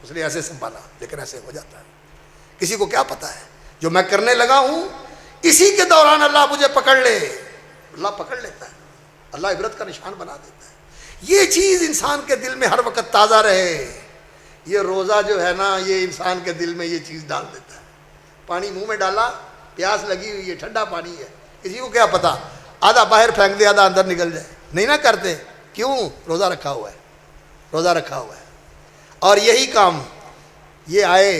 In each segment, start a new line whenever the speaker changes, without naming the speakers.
اس نے ایسے سنبھالا، لیکن ایسے ہو جاتا ہے. کسی کو کیا پتا ہے جو میں کرنے لگا ہوں اسی کے دوران اللہ مجھے پکڑ لے. اللہ پکڑ لیتا ہے، اللہ عبرت کا نشان بنا دیتا ہے. یہ چیز انسان کے دل میں ہر وقت تازہ رہے. یہ روزہ جو ہے نا، یہ انسان کے دل میں یہ چیز ڈال دیتا ہے. پانی منہ میں ڈالا، پیاس لگی ہوئی ہے، ٹھنڈا پانی ہے، کسی کو کیا پتا، آدھا باہر پھینک دے آدھا اندر نکل جائے. نہیں نہ کرتے، کیوں؟ روزہ رکھا ہوا ہے، روزہ رکھا ہوا ہے. اور یہی کام، یہ آئے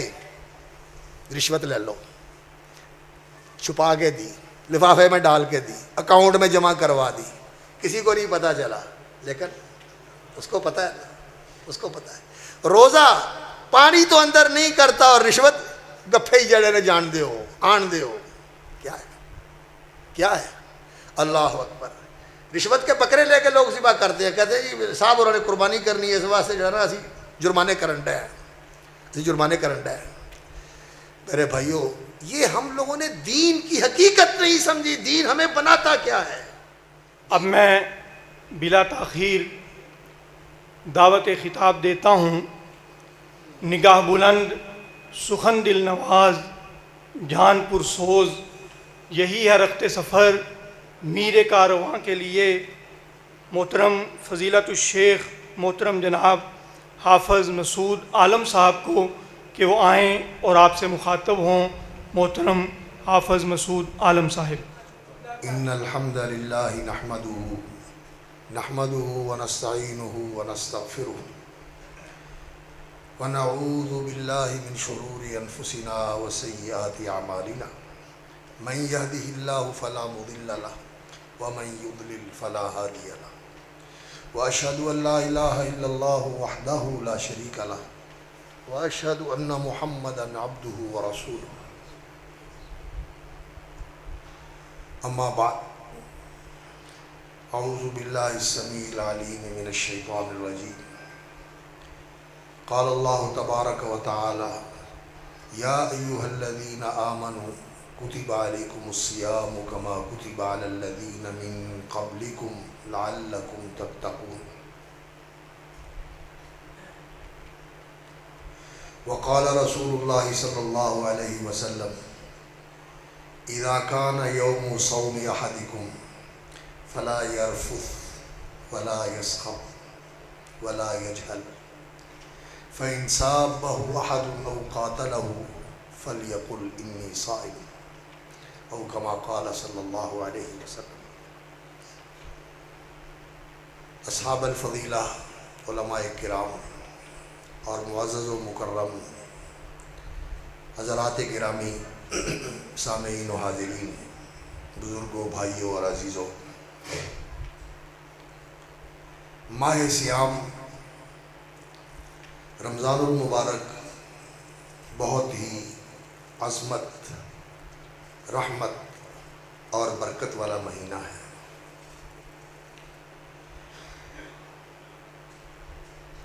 رشوت لے لو، چھپا کے دی، لفافے میں ڈال کے دی، اکاؤنٹ میں جمع کروا دی، کسی کو نہیں پتا چلا، لیکن اس کو پتا ہے، اس کو پتا ہے. روزہ پانی تو اندر نہیں کرتا اور رشوت گپھے ہی جڑے نے جان دے ہو، آن دے ہو. کیا ہے، کیا ہے؟ اللہ اکبر. رشوت کے بکرے لے کے لوگ ذبح کرتے ہیں، کہتے ہیں جی صاحب انہوں نے قربانی کرنی ہے، اس واسطے جو ہے نا اسی جرمانے کرنڈا ہے، اسی جرمانے کرنڈا ہے. میرے بھائیو، یہ ہم لوگوں نے دین کی حقیقت نہیں سمجھی. دین ہمیں بناتا کیا ہے؟
اب میں بلا تاخیر دعوت خطاب دیتا ہوں نگاہ بلند، سخن دل نواز، جان پر سوز، یہی ہے رخت سفر میر کارواں کے لیے. محترم فضیلت الشیخ محترم جناب حافظ مسعود عالم صاحب کو کہ وہ آئیں اور آپ سے مخاطب ہوں. محترم حافظ مسعود عالم صاحب.
ان الحمد للہ نحمدہ ونستعینہ ونستغفرہ ونعوذ باللہ من شرور انفسنا وسیئات اعمالنا. من یہدہ اللہ فلا مضل لہ ومن یضلل فلا ہادی لہ. واشہد ان لا الہ الا اللہ وحدہ لا شریک لہ واشہد ان محمدا عبدہ ورسولہ. اما بعد، اعوذ باللہ السمیع العلیم من الشیطان الرجیم. قال اللہ تبارک و تعالی یا ایہا الذین آمنوا کتب علیکم الصیام کما کتب علی الذین من قبلکم لعلکم تتقون. وقال رسول اللہ صلی اللہ علیہ وسلم اذا کان یوم صوم احدکم فلا یرفث ولا یسخب ولا یجہل فإن سابه أحد أو قاتله فليقل إني صائم أو كما قال صلی اللہ علیہ وسلم. اصحاب الفضیلہ، علماء کرام اور معزز و مکرم حضرات گرامی، سامعین و حاضرین، بزرگوں، بھائیوں اور عزیزوں، ماہ سیام رمضان المبارک بہت ہی عظمت، رحمت اور برکت والا مہینہ ہے.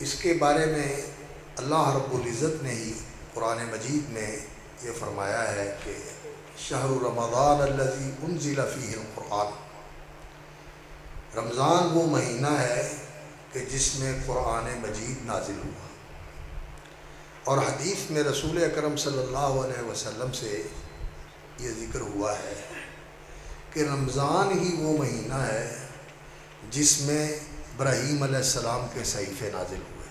اس کے بارے میں اللہ رب العزت نے ہی قرآن مجید میں یہ فرمایا ہے کہ شہر رمضان الذی انزل فیہ القرآن. رمضان وہ مہینہ ہے کہ جس میں قرآن مجید نازل ہوا. اور حدیث میں رسول اکرم صلی اللہ علیہ وسلم سے یہ ذکر ہوا ہے کہ رمضان ہی وہ مہینہ ہے جس میں ابراہیم علیہ السلام کے صحیفے نازل ہوئے،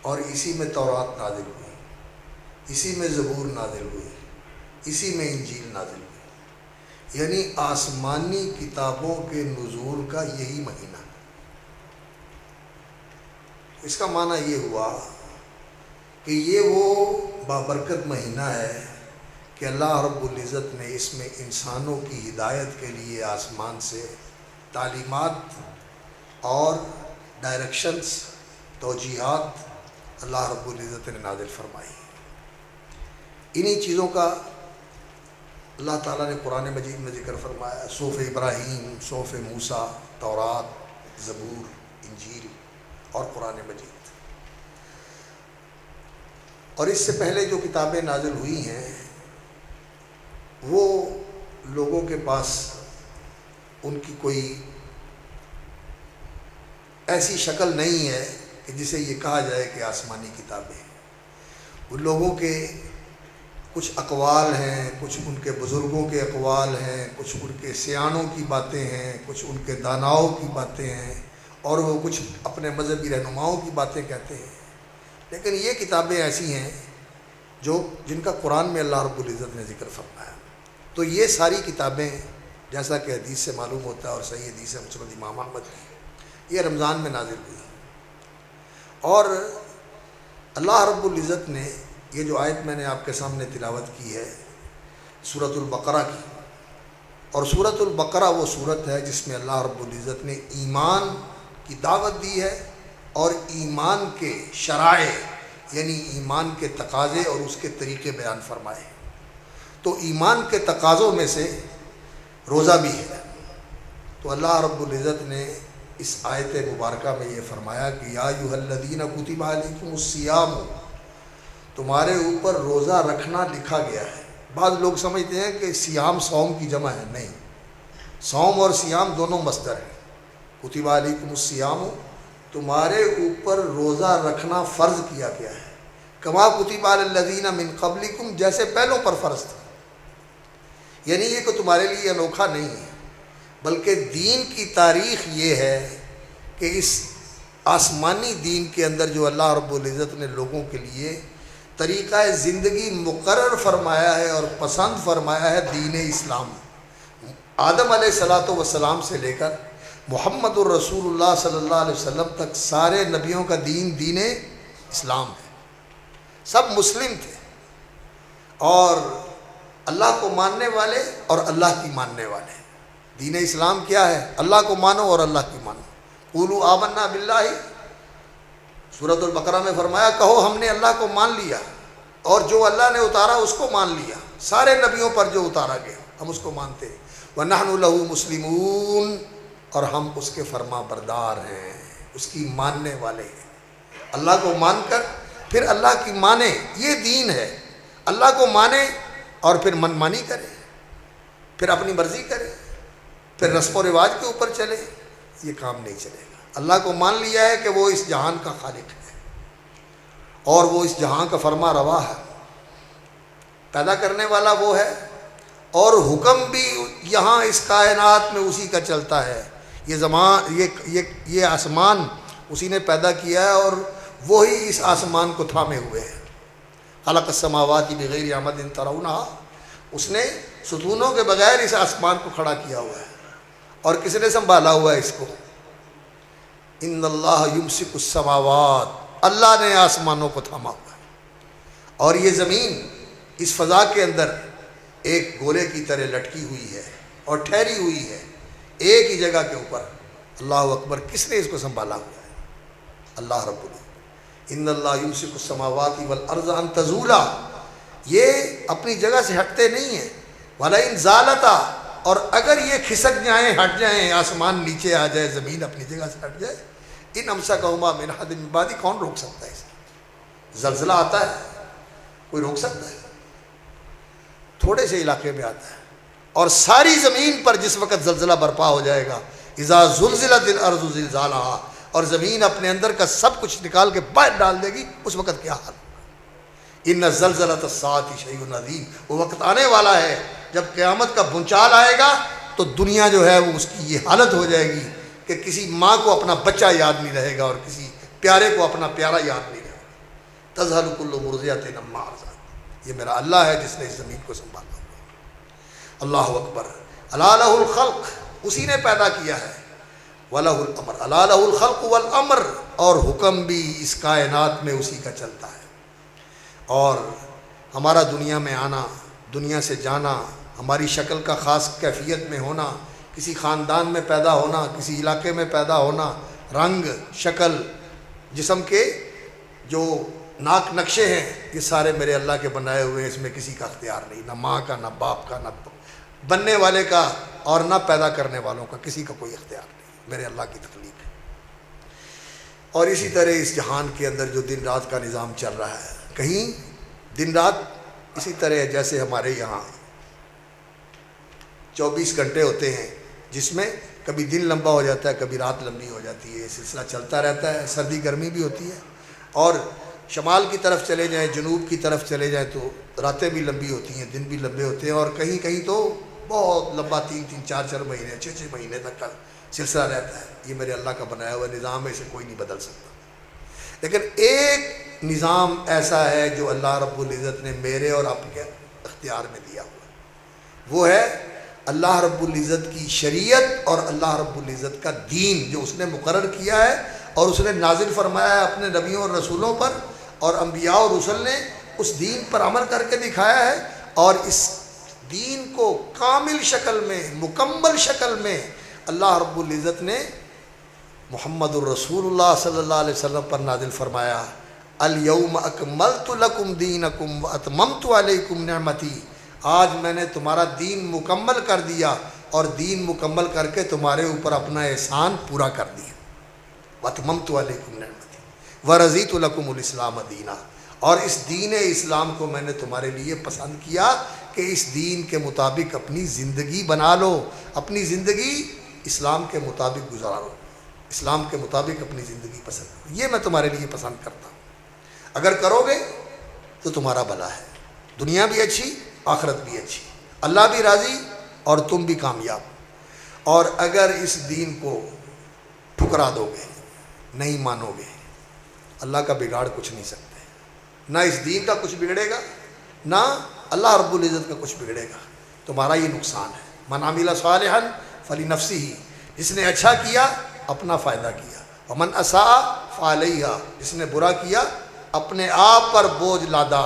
اور اسی میں تورات نازل ہوئی، اسی میں زبور نازل ہوئی، اسی میں انجیل نازل ہوئی. یعنی آسمانی کتابوں کے نزول کا یہی مہینہ. اس کا معنی یہ ہوا کہ یہ وہ بابرکت مہینہ ہے کہ اللہ رب العزت نے اس میں انسانوں کی ہدایت کے لیے آسمان سے تعلیمات اور ڈائریکشنز، توجیہات اللہ رب العزت نے نازل فرمائی. انہی چیزوں کا اللہ تعالیٰ نے قرآن مجید میں ذکر فرمایا. صحف ابراہیم، صحف موسیٰ، تورات، زبور، انجیل اور قرآن مجید. اور اس سے پہلے جو کتابیں نازل ہوئی ہیں وہ لوگوں کے پاس ان کی کوئی ایسی شکل نہیں ہے کہ جسے یہ کہا جائے کہ آسمانی کتابیں ہیں۔ ان لوگوں کے کچھ اقوال ہیں، کچھ ان کے بزرگوں کے اقوال ہیں، کچھ ان کے سیانوں کی باتیں ہیں، کچھ ان کے داناؤں کی باتیں ہیں، اور وہ کچھ اپنے مذہبی رہنماؤں کی باتیں کہتے ہیں، لیکن یہ کتابیں ایسی ہیں جن کا قرآن میں اللہ رب العزت نے ذکر فرمایا۔ تو یہ ساری کتابیں جیسا کہ حدیث سے معلوم ہوتا ہے اور صحیح حدیث ہے مسند امام احمد کی، یہ رمضان میں نازل ہوئی، اور اللہ رب العزت نے یہ جو آیت میں نے آپ کے سامنے تلاوت کی ہے سورۃ البقرہ کی، اور سورۃ البقرہ وہ سورت ہے جس میں اللہ رب العزت نے ایمان کی دعوت دی ہے اور ایمان کے شرائع یعنی ایمان کے تقاضے اور اس کے طریقے بیان فرمائے۔ تو ایمان کے تقاضوں میں سے روزہ بھی ہے۔ تو اللہ رب العزت نے اس آیت مبارکہ میں یہ فرمایا کہ یا ایھا الذین کتب علیکم الصیام، تمہارے اوپر روزہ رکھنا لکھا گیا ہے۔ بعض لوگ سمجھتے ہیں کہ صیام صوم کی جمع ہے، نہیں، صوم اور صیام دونوں مصدر ہیں۔ کتب علیکم الصیام، تمہارے اوپر روزہ رکھنا فرض کیا گیا ہے، کما کتب علی الذین من قبلکم، جیسے پہلوں پر فرض تھا۔ یعنی یہ کہ تمہارے لیے انوکھا نہیں ہے، بلکہ دین کی تاریخ یہ ہے کہ اس آسمانی دین کے اندر جو اللہ رب العزت نے لوگوں کے لیے طریقہ زندگی مقرر فرمایا ہے اور پسند فرمایا ہے، دین اسلام۔ آدم علیہ السلام سے لے کر محمد الرسول اللہ صلی اللہ علیہ وسلم تک سارے نبیوں کا دین اسلام ہے، سب مسلم تھے، اور اللہ کو ماننے والے اور اللہ کی ماننے والے۔ دین اسلام کیا ہے؟ اللہ کو مانو اور اللہ کی مانو۔ قولوا آمنا باللہ، سورۃ البقرہ میں فرمایا کہو ہم نے اللہ کو مان لیا، اور جو اللہ نے اتارا اس کو مان لیا، سارے نبیوں پر جو اتارا گیا ہم اس کو مانتے ہیں۔ وَنَحْنُ لَهُ مُسْلِمُونَ، اور ہم اس کے فرما بردار ہیں، اس کی ماننے والے ہیں۔ اللہ کو مان کر پھر اللہ کی مانے، یہ دین ہے۔ اللہ کو مانے اور پھر من مانی کرے، پھر اپنی مرضی کرے، پھر رسم و رواج کے اوپر چلے، یہ کام نہیں چلے گا۔ اللہ کو مان لیا ہے کہ وہ اس جہان کا خالق ہے اور وہ اس جہان کا فرما روا ہے، پیدا کرنے والا وہ ہے، اور حکم بھی یہاں اس کائنات میں اسی کا چلتا ہے۔ یہ آسمان اسی نے پیدا کیا ہے، اور وہی اس آسمان کو تھامے ہوئے ہے۔ خلق السماوات بغیر عمد ترونہا، اس نے ستونوں کے بغیر اس آسمان کو کھڑا کیا ہوا ہے، اور کس نے سنبھالا ہوا ہے اس کو؟ ان اللہ یمسک السماوات، اللہ نے آسمانوں کو تھاما ہوا ہے، اور یہ زمین اس فضا کے اندر ایک گولے کی طرح لٹکی ہوئی ہے اور ٹھہری ہوئی ہے ایک ہی جگہ کے اوپر۔ اللہ اکبر، کس نے اس کو سنبھالا ہوا ہے؟ اللہ رب العزت۔ ان اللہ یمسک السماوات والارض ان تزولا، یہ اپنی جگہ سے ہٹتے نہیں ہیں۔ وَلَئِن زَالَتَا، اور اگر یہ کھسک جائیں، ہٹ جائیں، آسمان نیچے آ جائے، زمین اپنی جگہ سے ہٹ جائے، ان امسکہما من احد من بعدہ، کون روک سکتا ہے اسے؟ زلزلہ آتا ہے، کوئی روک سکتا ہے؟ تھوڑے سے علاقے میں آتا ہے، اور ساری زمین پر جس وقت زلزلہ برپا ہو جائے گا، اذا زلزلت الارض زلزالہا، اور زمین اپنے اندر کا سب کچھ نکال کے باہر ڈال دے گی، اس وقت کیا حال ہوگا؟ ان زلزلۃ الساعۃ شیء عظیم، وہ وقت آنے والا ہے جب قیامت کا بھونچال آئے گا تو دنیا جو ہے وہ اس کی یہ حالت ہو جائے گی کہ کسی ماں کو اپنا بچہ یاد نہیں رہے گا اور کسی پیارے کو اپنا پیارا یاد نہیں رہے گا۔ تذہل کل مرضعۃ عما ارضعت، یہ میرا اللہ ہے جس نے اس زمین کو سنبھالا ہوا۔ اللہ اکبر۔ الا لہ الخلق، اسی نے پیدا کیا ہے، وَلَهُ الْأَمْرُ، الا لہ الخلق والامر، اور حکم بھی اس کائنات میں اسی کا چلتا ہے۔ اور ہمارا دنیا میں آنا، دنیا سے جانا، ہماری شکل کا خاص کیفیت میں ہونا، کسی خاندان میں پیدا ہونا، کسی علاقے میں پیدا ہونا، رنگ، شکل، جسم کے جو ناک نقشے ہیں، یہ سارے میرے اللہ کے بنائے ہوئے ہیں، اس میں کسی کا اختیار نہیں، نہ ماں کا، نہ باپ کا، نہ بننے والے کا، اور نہ پیدا کرنے والوں کا، کسی کا کوئی اختیار نہیں، میرے اللہ کی تخلیق ہے۔ اور اسی طرح اس جہان کے اندر جو دن رات کا نظام چل رہا ہے، کہیں دن رات اسی طرح ہے جیسے ہمارے یہاں 24 گھنٹے ہوتے ہیں، جس میں کبھی دن لمبا ہو جاتا ہے، کبھی رات لمبی ہو جاتی ہے، یہ سلسلہ چلتا رہتا ہے. سردی گرمی بھی ہوتی ہے، اور شمال کی طرف چلے جائیں، جنوب کی طرف چلے جائیں تو راتیں بھی لمبی ہوتی ہیں، دن بھی لمبے ہوتے ہیں، اور کہیں کہیں تو بہت لمبا 3 4 مہینے 6 مہینے تک کا سلسلہ رہتا ہے. یہ میرے اللہ کا بنایا ہوا نظام ہے، اسے کوئی نہیں بدل سکتا. لیکن ایک نظام ایسا ہے جو اللہ رب العزت نے میرے اور آپ کے اختیار میں دیا ہوا، وہ ہے اللہ رب العزت کی شریعت اور اللہ رب العزت کا دین جو اس نے مقرر کیا ہے اور اس نے نازل فرمایا ہے اپنے نبیوں اور رسولوں پر، اور انبیاء اور رسل نے اس دین پر عمل کر کے دکھایا ہے. اور اس دین کو کامل شکل میں، مکمل شکل میں اللہ رب العزت نے محمد الرسول اللہ صلی اللہ علیہ وسلم پر نازل فرمایا. الیوم اکملت لکم دینکم واتممت علیکم نعمتی، آج میں نے تمہارا دین مکمل کر دیا اور دین مکمل کر کے تمہارے اوپر اپنا احسان پورا کر دیا. واتممت علیکم نعمتی ورضیت لکم الاسلام دینا، اور اس دین اسلام کو میں نے تمہارے لیے پسند کیا کہ اس دین کے مطابق اپنی زندگی بنا لو، اپنی زندگی اسلام کے مطابق گزارو، اسلام کے مطابق اپنی زندگی پسند کرو، یہ میں تمہارے لیے پسند کرتا ہوں. اگر کرو گے تو تمہارا بھلا ہے، دنیا بھی اچھی، آخرت بھی اچھی، اللہ بھی راضی اور تم بھی کامیاب. اور اگر اس دین کو ٹھکرا دو گے، نہیں مانو گے، اللہ کا بگاڑ کچھ نہیں سکتے. نہ اس دین کا کچھ بگڑے گا، نہ اللہ رب العزت کا کچھ بگڑے گا. تمہارا یہ نقصان ہے. من عمل صالحا فلنفسہ، جس نے اچھا کیا اپنا فائدہ کیا، ومن اساء فعلیہا، جس نے برا کیا اپنے آپ پر بوجھ لادا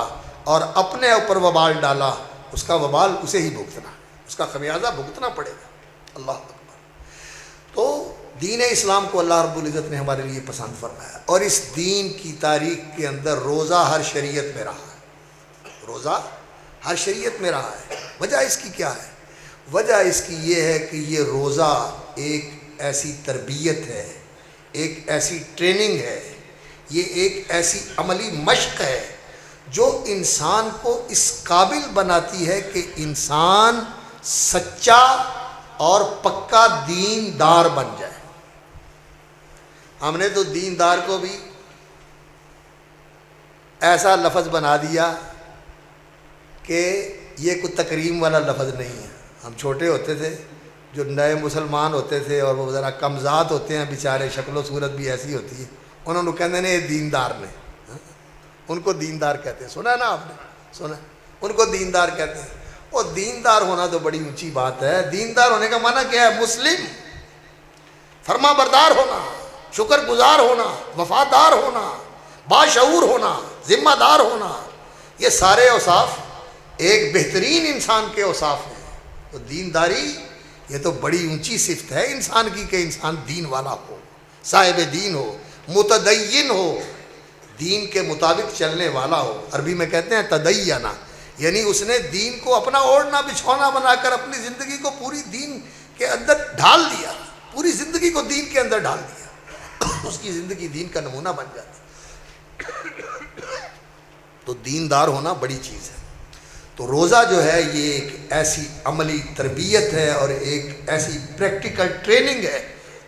اور اپنے اوپر وبال ڈالا، اس کا وبال اسے ہی بھگتنا، اس کا خمیازہ بھگتنا پڑے گا. اللہ اکبر. تو دین اسلام کو اللہ رب العزت نے ہمارے لیے پسند فرمایا، اور اس دین کی تاریخ کے اندر روزہ ہر شریعت میں رہا ہے. روزہ ہر شریعت میں رہا ہے. وجہ اس کی کیا ہے؟ وجہ اس کی یہ ہے کہ یہ روزہ ایک ایسی تربیت ہے، ایک ایسی ٹریننگ ہے، یہ ایک ایسی عملی مشق ہے جو انسان کو اس قابل بناتی ہے کہ انسان سچا اور پکا دیندار بن جائے. ہم نے تو دیندار کو بھی ایسا لفظ بنا دیا کہ یہ کوئی تکریم والا لفظ نہیں ہے. ہم چھوٹے ہوتے تھے، جو نئے مسلمان ہوتے تھے اور وہ ذرا کمزاد ہوتے ہیں بیچارے، شکل و صورت بھی ایسی ہوتی ہے، انہوں نے کہتے ہیں یہ دیندار نے، ان کو دیندار کہتے ہیں. سنا ہے نا آپ نے؟ سنا، ان کو دیندار کہتے ہیں. اور دیندار ہونا تو بڑی اونچی بات ہے. دیندار ہونے کا معنی کیا ہے؟ مسلم، فرما بردار ہونا، شکر گزار ہونا، وفادار ہونا، باشعور ہونا، ذمہ دار ہونا. یہ سارے اوصاف ایک بہترین انسان کے اوصاف ہیں. تو دینداری یہ تو بڑی اونچی صفت ہے انسان کی کہ انسان دین والا ہو، صاحب دین ہو، متدین ہو، دین کے مطابق چلنے والا ہو. عربی میں کہتے ہیں تدینا، یعنی اس نے دین کو اپنا اوڑھنا بچھونا بنا کر اپنی زندگی کو پوری دین کے اندر ڈھال دیا، پوری زندگی کو دین کے اندر ڈھال دیا، اس کی زندگی دین کا نمونہ بن جاتی. تو دیندار ہونا بڑی چیز ہے. تو روزہ جو ہے یہ ایک ایسی عملی تربیت ہے اور ایک ایسی پریکٹیکل ٹریننگ ہے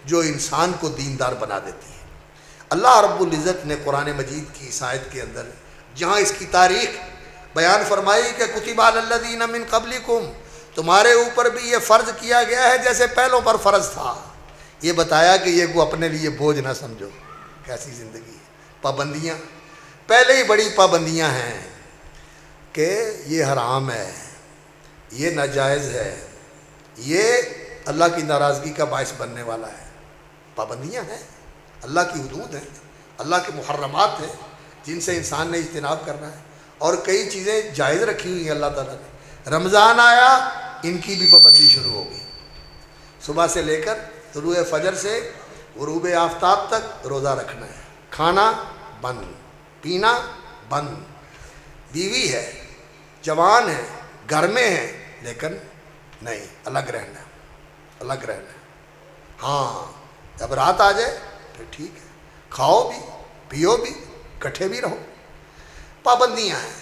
جو انسان کو دیندار بنا دیتی ہے. اللہ رب العزت نے قرآن مجید کی اس آیت کے اندر جہاں اس کی تاریخ بیان فرمائی کہ کتب علی الذین من قبلکم، تمہارے اوپر بھی یہ فرض کیا گیا ہے جیسے پہلوں پر فرض تھا، یہ بتایا کہ یہ کو اپنے لیے بوجھ نہ سمجھو. کیسی زندگی ہے؟ پابندیاں، پہلے ہی بڑی پابندیاں ہیں کہ یہ حرام ہے، یہ ناجائز ہے، یہ اللہ کی ناراضگی کا باعث بننے والا ہے. پابندیاں ہیں، اللہ کی حدود ہیں، اللہ کے محرمات ہیں جن سے انسان نے اجتناب کرنا ہے. اور کئی چیزیں جائز رکھی ہوئی ہیں اللہ تعالیٰ نے. رمضان آیا، ان کی بھی پابندی شروع ہو گئی. صبح سے لے کر طلوع فجر سے غروب آفتاب تک روزہ رکھنا ہے. کھانا بند، پینا بند. بیوی ہے، جوان ہے، گھر میں ہے، لیکن نہیں، الگ رہنا ہے، الگ رہنا ہے. ہاں جب رات آ جائے پھر ٹھیک ہے، کھاؤ بھی پیو بھی، کٹھے بھی رہو. پابندیاں ہیں.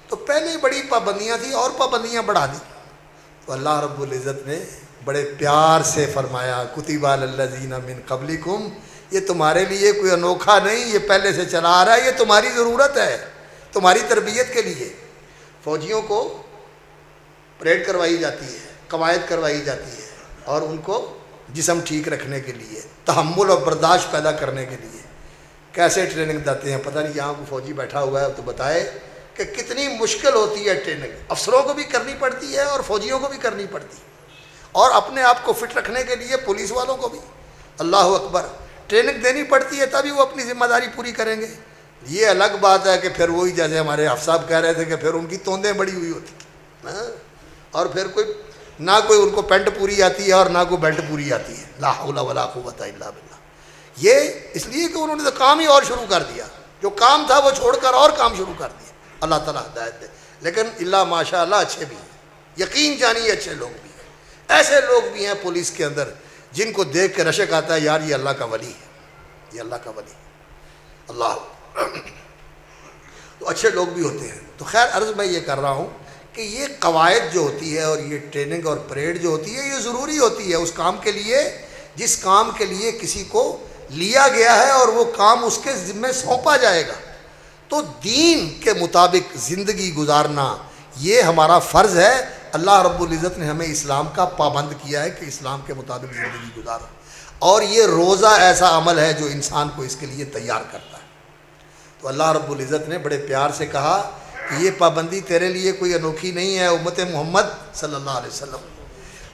تو پہلے بڑی پابندیاں تھیں اور پابندیاں بڑھا دی. تو اللہ رب العزت نے بڑے پیار سے فرمایا کتب علی الذین من قبلکم، یہ تمہارے لیے کوئی انوکھا نہیں، یہ پہلے سے چلا آ رہا ہے، یہ تمہاری ضرورت ہے، تمہاری تربیت کے لیے۔ فوجیوں کو پریڈ کروائی جاتی ہے، قواعد کروائی جاتی ہے، اور ان کو جسم ٹھیک رکھنے کے لیے، تحمل اور برداشت پیدا کرنے کے لیے کیسے ٹریننگ دیتے ہیں۔ پتہ نہیں یہاں کو فوجی بیٹھا ہوا ہے تو بتائے کہ کتنی مشکل ہوتی ہے ٹریننگ، افسروں کو بھی کرنی پڑتی ہے اور فوجیوں کو بھی کرنی پڑتی ہے، اور اپنے آپ کو فٹ رکھنے کے لیے پولیس والوں کو بھی، اللہ اکبر، ٹریننگ دینی پڑتی ہے تبھی وہ اپنی ذمہ داری پوری کریں گے۔ یہ الگ بات ہے کہ پھر وہی جیسے ہمارے حافظ صاحب کہہ رہے تھے کہ پھر ان کی توندیں بڑی ہوئی ہوتی ہیں، اور پھر نہ کوئی ان کو پینٹ پوری آتی ہے اور نہ کوئی بیلٹ پوری آتی ہے، لا حول ولا قوت الا باللہ۔ یہ اس لیے کہ انہوں نے تو کام ہی اور شروع کر دیا، جو کام تھا وہ چھوڑ کر اور کام شروع کر دیا۔ اللہ تعالیٰ ہدایت دے۔ لیکن اللہ ماشاء اللہ اچھے بھی ہیں، یقین جانیے اچھے لوگ بھی ہیں، ایسے لوگ بھی ہیں پولیس کے اندر جن کو دیکھ کے رشک آتا ہے یار یہ اللہ کا ولی ہے، یہ اللہ کا ولی ہے، اللہ تو اچھے لوگ بھی ہوتے ہیں۔ تو خیر عرض میں یہ کر رہا ہوں کہ یہ قواعد جو ہوتی ہے اور یہ ٹریننگ اور پریڈ جو ہوتی ہے یہ ضروری ہوتی ہے اس کام کے لیے جس کام کے لیے کسی کو لیا گیا ہے اور وہ کام اس کے ذمہ سونپا جائے گا۔ تو دین کے مطابق زندگی گزارنا یہ ہمارا فرض ہے۔ اللہ رب العزت نے ہمیں اسلام کا پابند کیا ہے کہ اسلام کے مطابق زندگی گزارو، اور یہ روزہ ایسا عمل ہے جو انسان کو اس کے لیے تیار کرتا ہے۔ تو اللہ رب العزت نے بڑے پیار سے کہا کہ یہ پابندی تیرے لیے کوئی انوکھی نہیں ہے امت محمد صلی اللہ علیہ وسلم۔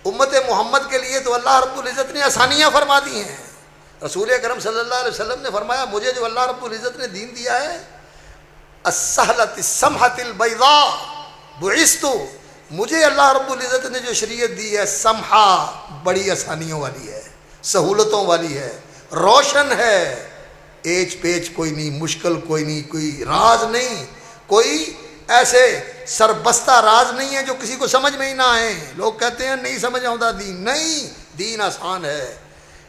امت محمد کے لیے تو اللہ رب العزت نے آسانیاں فرما دی ہیں۔ رسول اکرم صلی اللہ علیہ وسلم نے فرمایا مجھے جو اللہ رب العزت نے دین دیا ہے، السہلۃ السمحۃ البیضاء بعثت، مجھے اللہ رب العزت نے جو شریعت دی ہے سمحہ، بڑی آسانیوں والی ہے، سہولتوں والی ہے، روشن ہے، ایچ پیچ کوئی نہیں، مشکل کوئی نہیں، کوئی راز نہیں، کوئی ایسے سربستہ راز نہیں ہے جو کسی کو سمجھ میں ہی نہ آئے۔ لوگ کہتے ہیں نہیں سمجھ آتا دین، نہیں، دین آسان ہے۔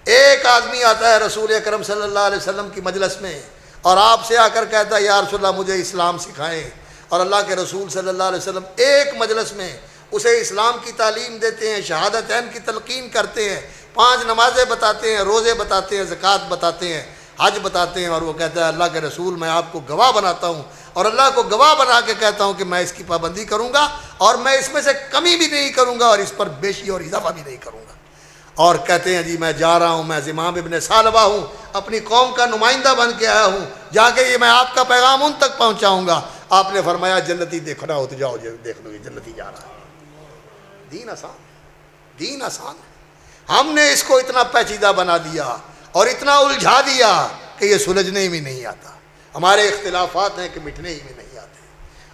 ایک آدمی آتا ہے رسول اکرم صلی اللہ علیہ وسلم کی مجلس میں اور آپ سے آ کر کہتا ہے یا رسول اللہ مجھے اسلام سکھائیں، اور اللہ کے رسول صلی اللہ علیہ وسلم ایک مجلس میں اسے اسلام کی تعلیم دیتے ہیں، شہادتین کی تلقین کرتے ہیں، 5 نمازیں بتاتے ہیں، روزے بتاتے ہیں، زکوٰۃ بتاتے ہیں، حج بتاتے ہیں، اور وہ کہتا ہے اللہ کے رسول میں آپ کو گواہ بناتا ہوں اور اللہ کو گواہ بنا کے کہتا ہوں کہ میں اس کی پابندی کروں گا اور میں اس میں سے کمی بھی نہیں کروں گا اور اس پر بیشی اور اضافہ بھی نہیں کروں گا۔ اور کہتے ہیں جی میں جا رہا ہوں، میں زمام ابن ثعلبہ ہوں، اپنی قوم کا نمائندہ بن کے آیا ہوں، جا کے یہ میں آپ کا پیغام ان تک پہنچاؤں گا۔ آپ نے فرمایا جنتی دیکھنا ہو تو جاؤ دیکھ لو، یہ جنتی جا رہا ہے۔ دین آسان ہے، دین آسان ہے۔ ہم نے اس کو اتنا پیچیدہ بنا دیا اور اتنا الجھا دیا کہ یہ سلجھنے میں نہیں آتا۔ ہمارے اختلافات ہیں کہ مٹنے ہی میں نہیں آتے،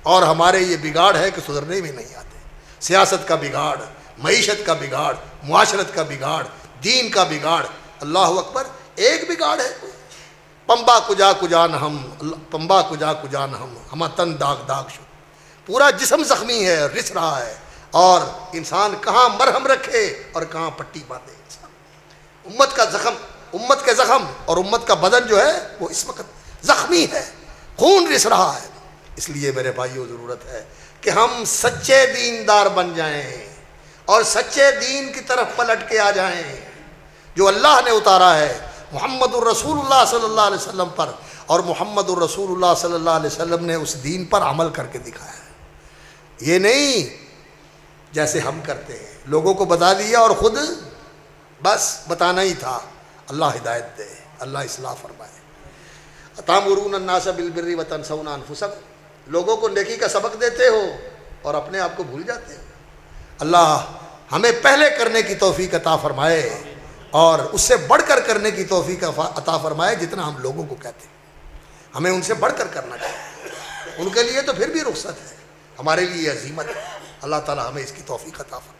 اور ہمارے یہ بگاڑ ہے کہ سدھرنے میں نہیں آتے۔ سیاست کا بگاڑ، معیشت کا بگاڑ، معاشرت کا بگاڑ، دین کا بگاڑ، اللہ اکبر، ایک بگاڑ ہے کوئی۔ پمبا کجا کجان ہم، پمبا کجا کجان ہم تن داغ داغ شد، پورا جسم زخمی ہے، رس رہا ہے، اور انسان کہاں مرہم رکھے اور کہاں پٹی باندھے۔ انسان امت کا زخم، امت کے زخم اور امت کا بدن جو ہے وہ اس وقت زخمی ہے، خون رس رہا ہے۔ اس لیے میرے بھائیوں ضرورت ہے کہ ہم سچے دیندار بن جائیں اور سچے دین کی طرف پلٹ کے آ جائیں جو اللہ نے اتارا ہے محمد الرسول اللہ صلی اللہ علیہ وسلم پر، اور محمد الرسول اللہ صلی اللہ علیہ وسلم نے اس دین پر عمل کر کے دکھایا ہے۔ یہ نہیں جیسے ہم کرتے ہیں، لوگوں کو بتا دیا اور خود بس بتانا ہی تھا۔ اللہ ہدایت دے، اللہ اصلاح فرمائے۔ تامرون الناس بالبر وتنسون انفسکم، لوگوں کو نیکی کا سبق دیتے ہو اور اپنے آپ کو بھول جاتے ہو۔ اللہ ہمیں پہلے کرنے کی توفیق عطا فرمائے اور اس سے بڑھ کر کرنے کی توفیق عطا فرمائے جتنا ہم لوگوں کو کہتے ہیں۔ ہمیں ان سے بڑھ کر کرنا چاہیے، ان کے لیے تو پھر بھی رخصت ہے، ہمارے لیے عزیمت ہے۔ اللہ تعالی ہمیں اس کی توفیق عطا فرمائے۔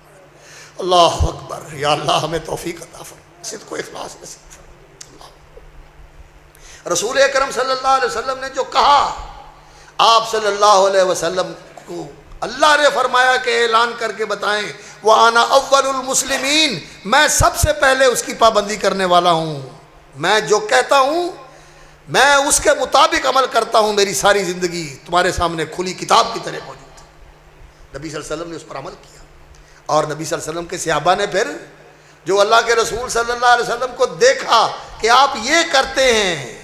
اللہ اکبر، یا اللہ ہمیں توفیق عطا فرمائے، صدق و اخلاص نصیب فرمائے۔ رسول اکرم صلی اللہ علیہ وسلم نے جو کہا، آپ صلی اللہ علیہ وسلم کو اللہ نے فرمایا کہ اعلان کر کے بتائیں وَأَنَا أَوَّلُ الْمُسْلِمِينَ، میں سب سے پہلے اس کی پابندی کرنے والا ہوں، میں جو کہتا ہوں میں اس کے مطابق عمل کرتا ہوں، میری ساری زندگی تمہارے سامنے کھلی کتاب کی طرح موجود ہے۔ نبی صلی اللہ علیہ وسلم نے اس پر عمل کیا، اور نبی صلی اللہ علیہ وسلم کے صحابہ نے پھر جو اللہ کے رسول صلی اللہ علیہ وسلم کو دیکھا کہ آپ یہ کرتے ہیں،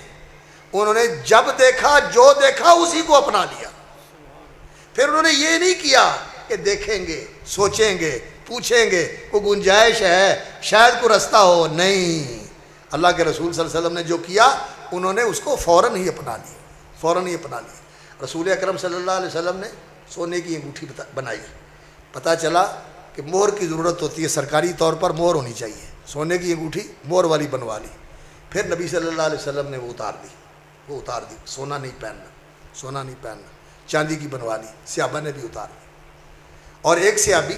انہوں نے جب دیکھا جو دیکھا اسی کو اپنا لیا. پھر انہوں نے یہ نہیں کیا کہ دیکھیں گے، سوچیں گے، پوچھیں گے کوئی گنجائش ہے، شاید کوئی رستہ ہو. نہیں، اللہ کے رسول صلی اللہ علیہ وسلم نے جو کیا انہوں نے اس کو فوراً ہی اپنا لی، فوراً ہی اپنا لی. رسول اکرم صلی اللہ علیہ وسلم نے سونے کی انگوٹھی بنائی. پتہ چلا کہ مہر کی ضرورت ہوتی ہے، سرکاری طور پر مہر ہونی چاہیے. سونے کی انگوٹھی مہر والی بنوا لی. پھر نبی صلی اللہ علیہ وسلم نے وہ اتار دی. سونا نہیں پہننا، چاندی کی بنوا لی. صحابہ نے بھی اتار دی. اور ایک صحابی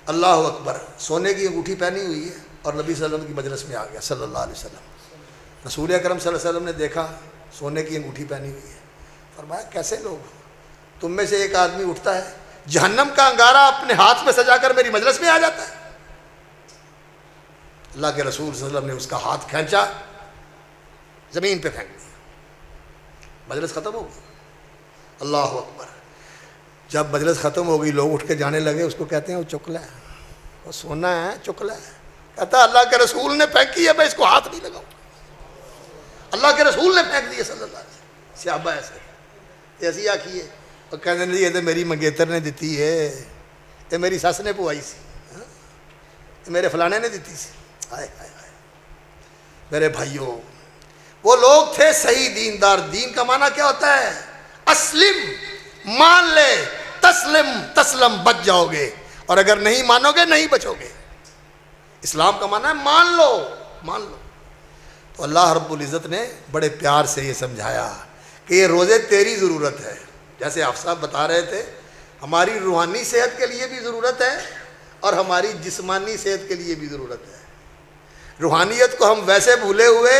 اللہ اکبر سونے کی انگوٹھی پہنی ہوئی ہے اور نبی صلی اللہ علیہ وسلم کی مجلس میں آ گیا صلی اللہ علیہ وسلم. رسول اکرم صلی اللہ علیہ وسلم نے دیکھا سونے کی انگوٹھی پہنی ہوئی ہے. فرمایا کیسے لوگ ہو؟ تم میں سے ایک آدمی اٹھتا ہے جہنم کا انگارہ اپنے ہاتھ میں سجا کر میری مجلس میں آ جاتا ہے. اللہ کے رسول صلی اللہ علیہ وسلم نے اس کا ہاتھ کھینچا، زمین پہ پھینک دیا. مجلس ختم ہو گئی. اللہ اکبر. جب مجلس ختم ہو گئی لوگ اٹھ کے جانے لگے. اس کو کہتے ہیں وہ چکلا ہے، وہ سونا ہے، چکلا ہے. کہتا ہے اللہ کے رسول نے پھینکی ہے، میں اس کو ہاتھ نہیں لگاؤں. اللہ کے رسول نے پھینک دی صلی اللہ علیہ وسلم. صحابہ ایسی آکھیے اور کہتے ہیں یہ تو میری منگیتر نے دیتی ہے، یہ میری سس نے پوائی سی، یہ میرے فلانے نے دیتی سی. ہائے ہائے ہائے. میرے بھائیوں، وہ لوگ تھے صحیح دیندار. دین کا معنی کیا ہوتا ہے؟ اسلم، مان لے، تسلم بچ جاؤ گے، اور اگر نہیں مانو گے نہیں بچو گے. اسلام کا معنی ہے مان لو. تو اللہ رب العزت نے بڑے پیار سے یہ سمجھایا کہ یہ روزے تیری ضرورت ہے. جیسے آپ صاحب بتا رہے تھے، ہماری روحانی صحت کے لیے بھی ضرورت ہے اور ہماری جسمانی صحت کے لیے بھی ضرورت ہے. روحانیت کو ہم ویسے بھولے ہوئے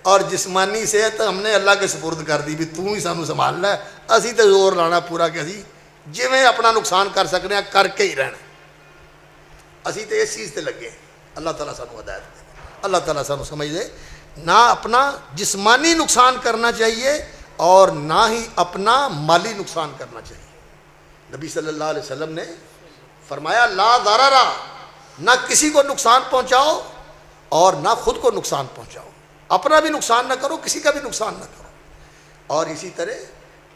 اور جسمانی صحت ہم نے اللہ کے سپرد کر دی بھی تو ہی سانو سنبھالنا ہے. اسی تے زور لانا پورا کہ اسی جویں اپنا نقصان کر سکنے ہیں کر کے ہی رہنا. اسی تے اس چیز تے لگے. اللہ تعالیٰ سانو ہدایت دے، اللہ تعالیٰ سانو سمجھ دے. نہ اپنا جسمانی نقصان کرنا چاہیے اور نہ ہی اپنا مالی نقصان کرنا چاہیے. نبی صلی اللہ علیہ وسلم نے فرمایا لا ضرر، نہ کسی کو نقصان پہنچاؤ اور نہ خود کو نقصان پہنچاؤ. اپنا بھی نقصان نہ کرو، کسی کا بھی نقصان نہ کرو، اور اسی طرح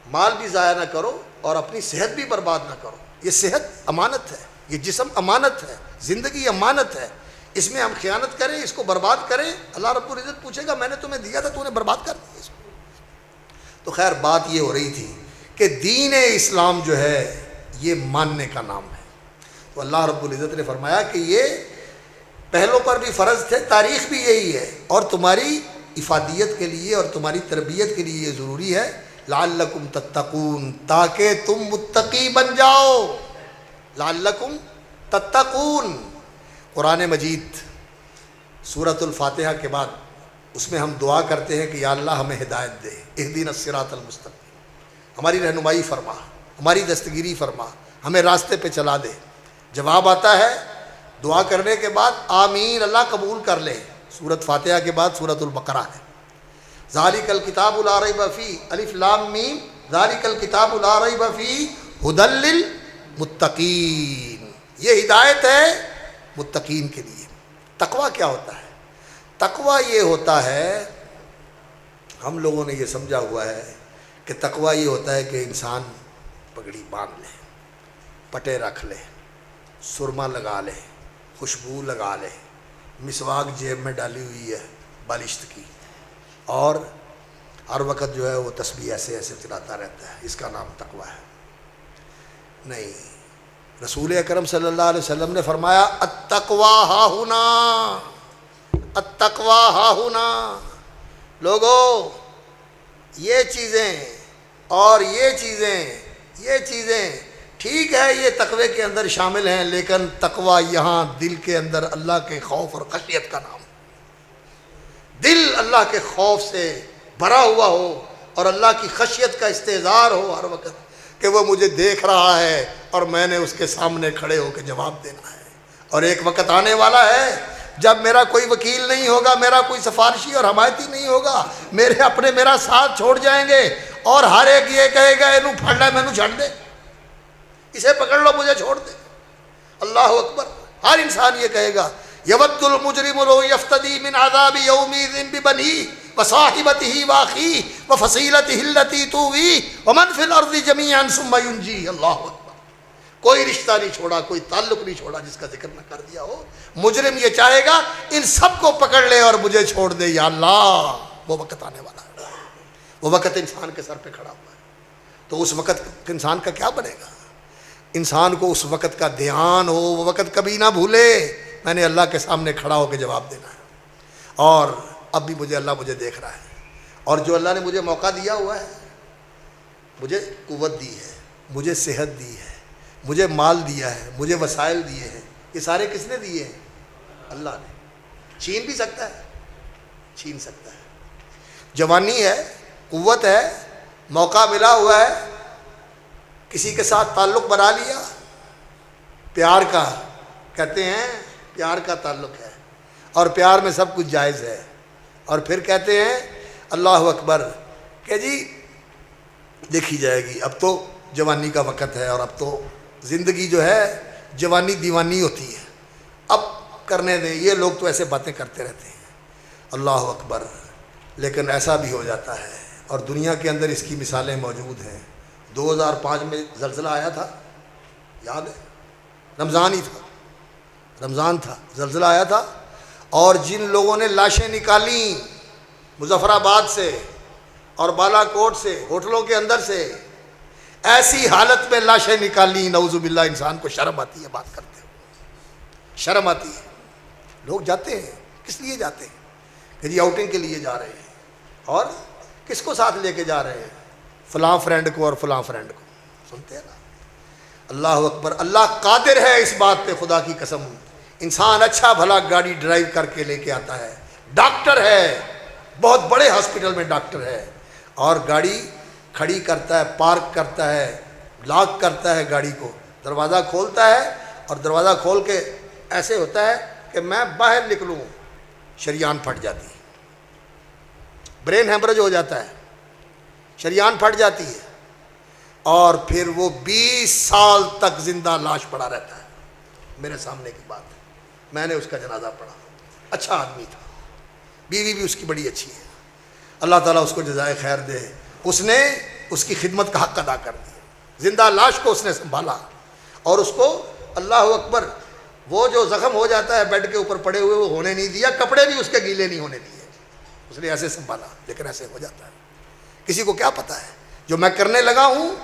مال بھی ضائع نہ کرو اور اپنی صحت بھی برباد نہ کرو. یہ صحت امانت ہے، یہ جسم امانت ہے، زندگی امانت ہے. اس میں ہم خیانت کریں، اس کو برباد کریں، اللہ رب العزت پوچھے گا میں نے تمہیں دیا تھا تو نے برباد کر دیا اس کو. تو خیر بات یہ ہو رہی تھی کہ دین اسلام جو ہے یہ ماننے کا نام ہے. تو اللہ رب العزت نے فرمایا کہ یہ پہلوں پر بھی فرض تھے، تاریخ بھی یہی ہے، اور تمہاری افادیت کے لیے اور تمہاری تربیت کے لیے یہ ضروری ہے. لعلکم تتقون، تاکہ تم متقی بن جاؤ. لعلکم تتقون. قرآن مجید سورۃ الفاتحہ کے بعد اس میں ہم دعا کرتے ہیں کہ یا اللہ ہمیں ہدایت دے، اہدنا الصراط المستقیم، ہماری رہنمائی فرما، ہماری دستگیری فرما، ہمیں راستے پہ چلا دے. جواب آتا ہے دعا کرنے کے بعد آمین، اللہ قبول کر لے. سورۃ فاتحہ کے بعد سورۃ البقرہ ہے. ذالک الکتاب لا ریب فیہ، الف لام میم، ذالک الکتاب لا ریب فیہ ھدی للمتقین. یہ ہدایت ہے متقین کے لیے. تقویٰ کیا ہوتا ہے؟ تقویٰ یہ ہوتا ہے، ہم لوگوں نے یہ سمجھا ہوا ہے کہ تقویٰ یہ ہوتا ہے کہ انسان پگڑی باندھ لے، پٹے رکھ لے، سرما لگا لے، خوشبو لگا لے، مسواک جیب میں ڈالی ہوئی ہے بالشت کی، اور ہر وقت جو ہے وہ تسبیح ایسے ایسے چلاتا رہتا ہے. اس کا نام تقویٰ ہے؟ نہیں. رسول اکرم صلی اللہ علیہ وسلم نے فرمایا التقویٰ ہا ہنا، التقویٰ ہا ہنا. لوگو یہ چیزیں اور یہ چیزیں ٹھیک ہے، یہ تقوی کے اندر شامل ہیں، لیکن تقویٰ یہاں دل کے اندر اللہ کے خوف اور خشیت کا نام. دل اللہ کے خوف سے بھرا ہوا ہو اور اللہ کی خشیت کا استحضار ہو ہر وقت کہ وہ مجھے دیکھ رہا ہے اور میں نے اس کے سامنے کھڑے ہو کے جواب دینا ہے. اور ایک وقت آنے والا ہے جب میرا کوئی وکیل نہیں ہوگا، میرا کوئی سفارشی اور حمایتی نہیں ہوگا، میرے اپنے میرا ساتھ چھوڑ جائیں گے اور ہر ایک یہ کہے گا اینو پھڑ لے، مینو چھڑ دے، اسے پکڑ لو، مجھے چھوڑ دے. اللہ اکبر. ہر انسان یہ کہے گا یود المجرم لو یفتدی من عذاب یومئذ ببنیہ وصاحبتہ واخیہ وفصیلتہ التی تؤویہ ومن فی الارض جمیعا ثم ینجیہ. اللہ اکبر. کوئی رشتہ نہیں چھوڑا, کوئی تعلق نہیں چھوڑا جس کا ذکر نہ کر دیا ہو. مجرم یہ چاہے گا ان سب کو پکڑ لے اور مجھے چھوڑ دے. یا اللہ, وہ وقت آنے والا ہے, وہ وقت انسان کے سر پہ کھڑا ہوا ہے. تو اس وقت انسان کا کیا بنے گا؟ انسان کو اس وقت کا دھیان ہو, وہ وقت کبھی نہ بھولے. میں نے اللہ کے سامنے کھڑا ہو کے جواب دینا ہے, اور اب بھی اللہ مجھے دیکھ رہا ہے. اور جو اللہ نے مجھے موقع دیا ہوا ہے, مجھے قوت دی ہے, مجھے صحت دی ہے, مجھے مال دیا ہے, مجھے وسائل دیے ہیں, یہ سارے کس نے دیے ہیں؟ اللہ نے. چھین بھی سکتا ہے, چھین سکتا ہے. جوانی ہے, قوت ہے, موقع ملا ہوا ہے, کسی کے ساتھ تعلق بنا لیا, پیار کا کہتے ہیں, پیار کا تعلق ہے اور پیار میں سب کچھ جائز ہے. اور پھر کہتے ہیں اللہ اکبر کہ جی دیکھی جائے گی, اب تو جوانی کا وقت ہے اور اب تو زندگی جو ہے جوانی دیوانی ہوتی ہے, اب کرنے دیں. یہ لوگ تو ایسے باتیں کرتے رہتے ہیں. اللہ اکبر. لیکن ایسا بھی ہو جاتا ہے, اور دنیا کے اندر اس کی مثالیں موجود ہیں. 2005 میں زلزلہ آیا تھا, یاد ہے؟ رمضان ہی تھا, رمضان تھا, زلزلہ آیا تھا. اور جن لوگوں نے لاشیں نکالیں مظفر آباد سے اور بالا کوٹ سے, ہوٹلوں کے اندر سے, ایسی حالت میں لاشیں نکالیں, نعوذ باللہ, انسان کو شرم آتی ہے بات کرتے ہوئے, شرم آتی ہے. لوگ جاتے ہیں, کس لیے جاتے ہیں؟ کہ جی آؤٹنگ کے لیے جا رہے ہیں, اور کس کو ساتھ لے کے جا رہے ہیں؟ فلاں فرینڈ کو اور فلاں فرینڈ کو. سنتے ہیں نا؟ اللہ اکبر. اللہ قادر ہے اس بات پہ, خدا کی قسم. انسان اچھا بھلا گاڑی ڈرائیو کر کے لے کے آتا ہے, ڈاکٹر ہے, بہت بڑے ہاسپٹل میں ڈاکٹر ہے, اور گاڑی کھڑی کرتا ہے, پارک کرتا ہے, لاک کرتا ہے گاڑی کو, دروازہ کھولتا ہے, اور دروازہ کھول کے ایسے ہوتا ہے کہ میں باہر نکلوں, شریان پھٹ جاتی ہے, برین ہیمرج ہو جاتا ہے, شریان پھٹ جاتی ہے, اور پھر وہ 20 سال تک زندہ لاش پڑا رہتا ہے. میرے سامنے کی بات ہے, میں نے اس کا جنازہ پڑھا. اچھا آدمی تھا, بیوی بھی اس کی بڑی اچھی ہے, اللہ تعالیٰ اس کو جزائے خیر دے. اس نے اس کی خدمت کا حق ادا کر دیا, زندہ لاش کو اس نے سنبھالا, اور اس کو اللہ اکبر وہ جو زخم ہو جاتا ہے بیڈ کے اوپر پڑے ہوئے وہ ہونے نہیں دیا, کپڑے بھی اس کے گیلے نہیں ہونے دیے, اس نے ایسے سنبھالا. لیکن ایسے ہو جاتا ہے, کسی کو کیا پتا ہے جو میں کرنے لگا ہوں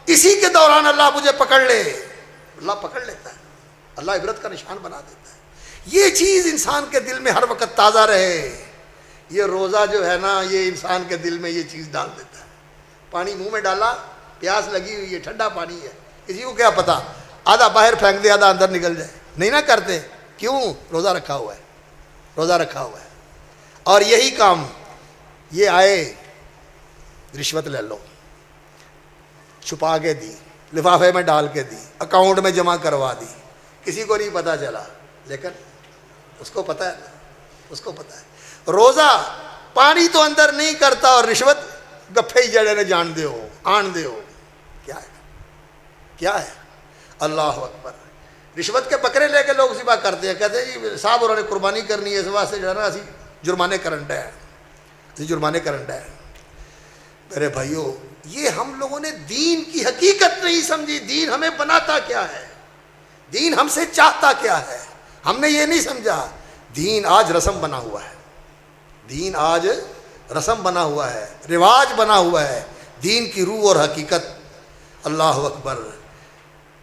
اسی کے دوران اللہ مجھے پکڑ لے. اللہ پکڑ لیتا ہے, اللہ عبرت کا نشان بنا دیتا ہے. یہ چیز انسان کے دل میں ہر وقت تازہ رہے. یہ روزہ جو ہے نا, یہ انسان کے دل میں یہ چیز ڈال دیتا ہے. پانی منہ میں ڈالا, پیاس لگی ہوئی ہے, ٹھنڈا پانی ہے, کسی کو کیا پتا, آدھا باہر پھینک دے, آدھا اندر نکل جائے. نہیں نہ کرتے, کیوں؟ روزہ رکھا ہوا ہے, روزہ رکھا ہوا ہے. اور یہی کام, یہ آئے رشوت لے لو, چھپا کے دی, لفافے میں ڈال کے دی, اکاؤنٹ میں جمع کروا دی, کسی کو نہیں پتا چلا, لیکن اس کو پتا ہے, اس کو پتا ہے. روزہ پانی تو اندر نہیں کرتا, اور رشوت گپھے ہی جڑے نے جان دے ہو, آن دے ہو. کیا ہے, کیا ہے؟ اللہ اکبر. رشوت کے بکرے لے کے لوگ ذبح کرتے ہیں, کہتے ہیں جی صاحب انہوں نے قربانی کرنی ہے, اس واسطے جو ہے نا اسی جرمانے کرنڈا ہے, اسی جرمانے کرنڈا ہے. میرے بھائیو, یہ ہم لوگوں نے دین کی حقیقت نہیں سمجھی. دین ہمیں بناتا کیا ہے, دین ہم سے چاہتا کیا ہے, ہم نے یہ نہیں سمجھا. دین آج رسم بنا ہوا ہے, دین آج رسم بنا ہوا ہے, رواج بنا ہوا ہے. دین کی روح اور حقیقت, اللہ اکبر,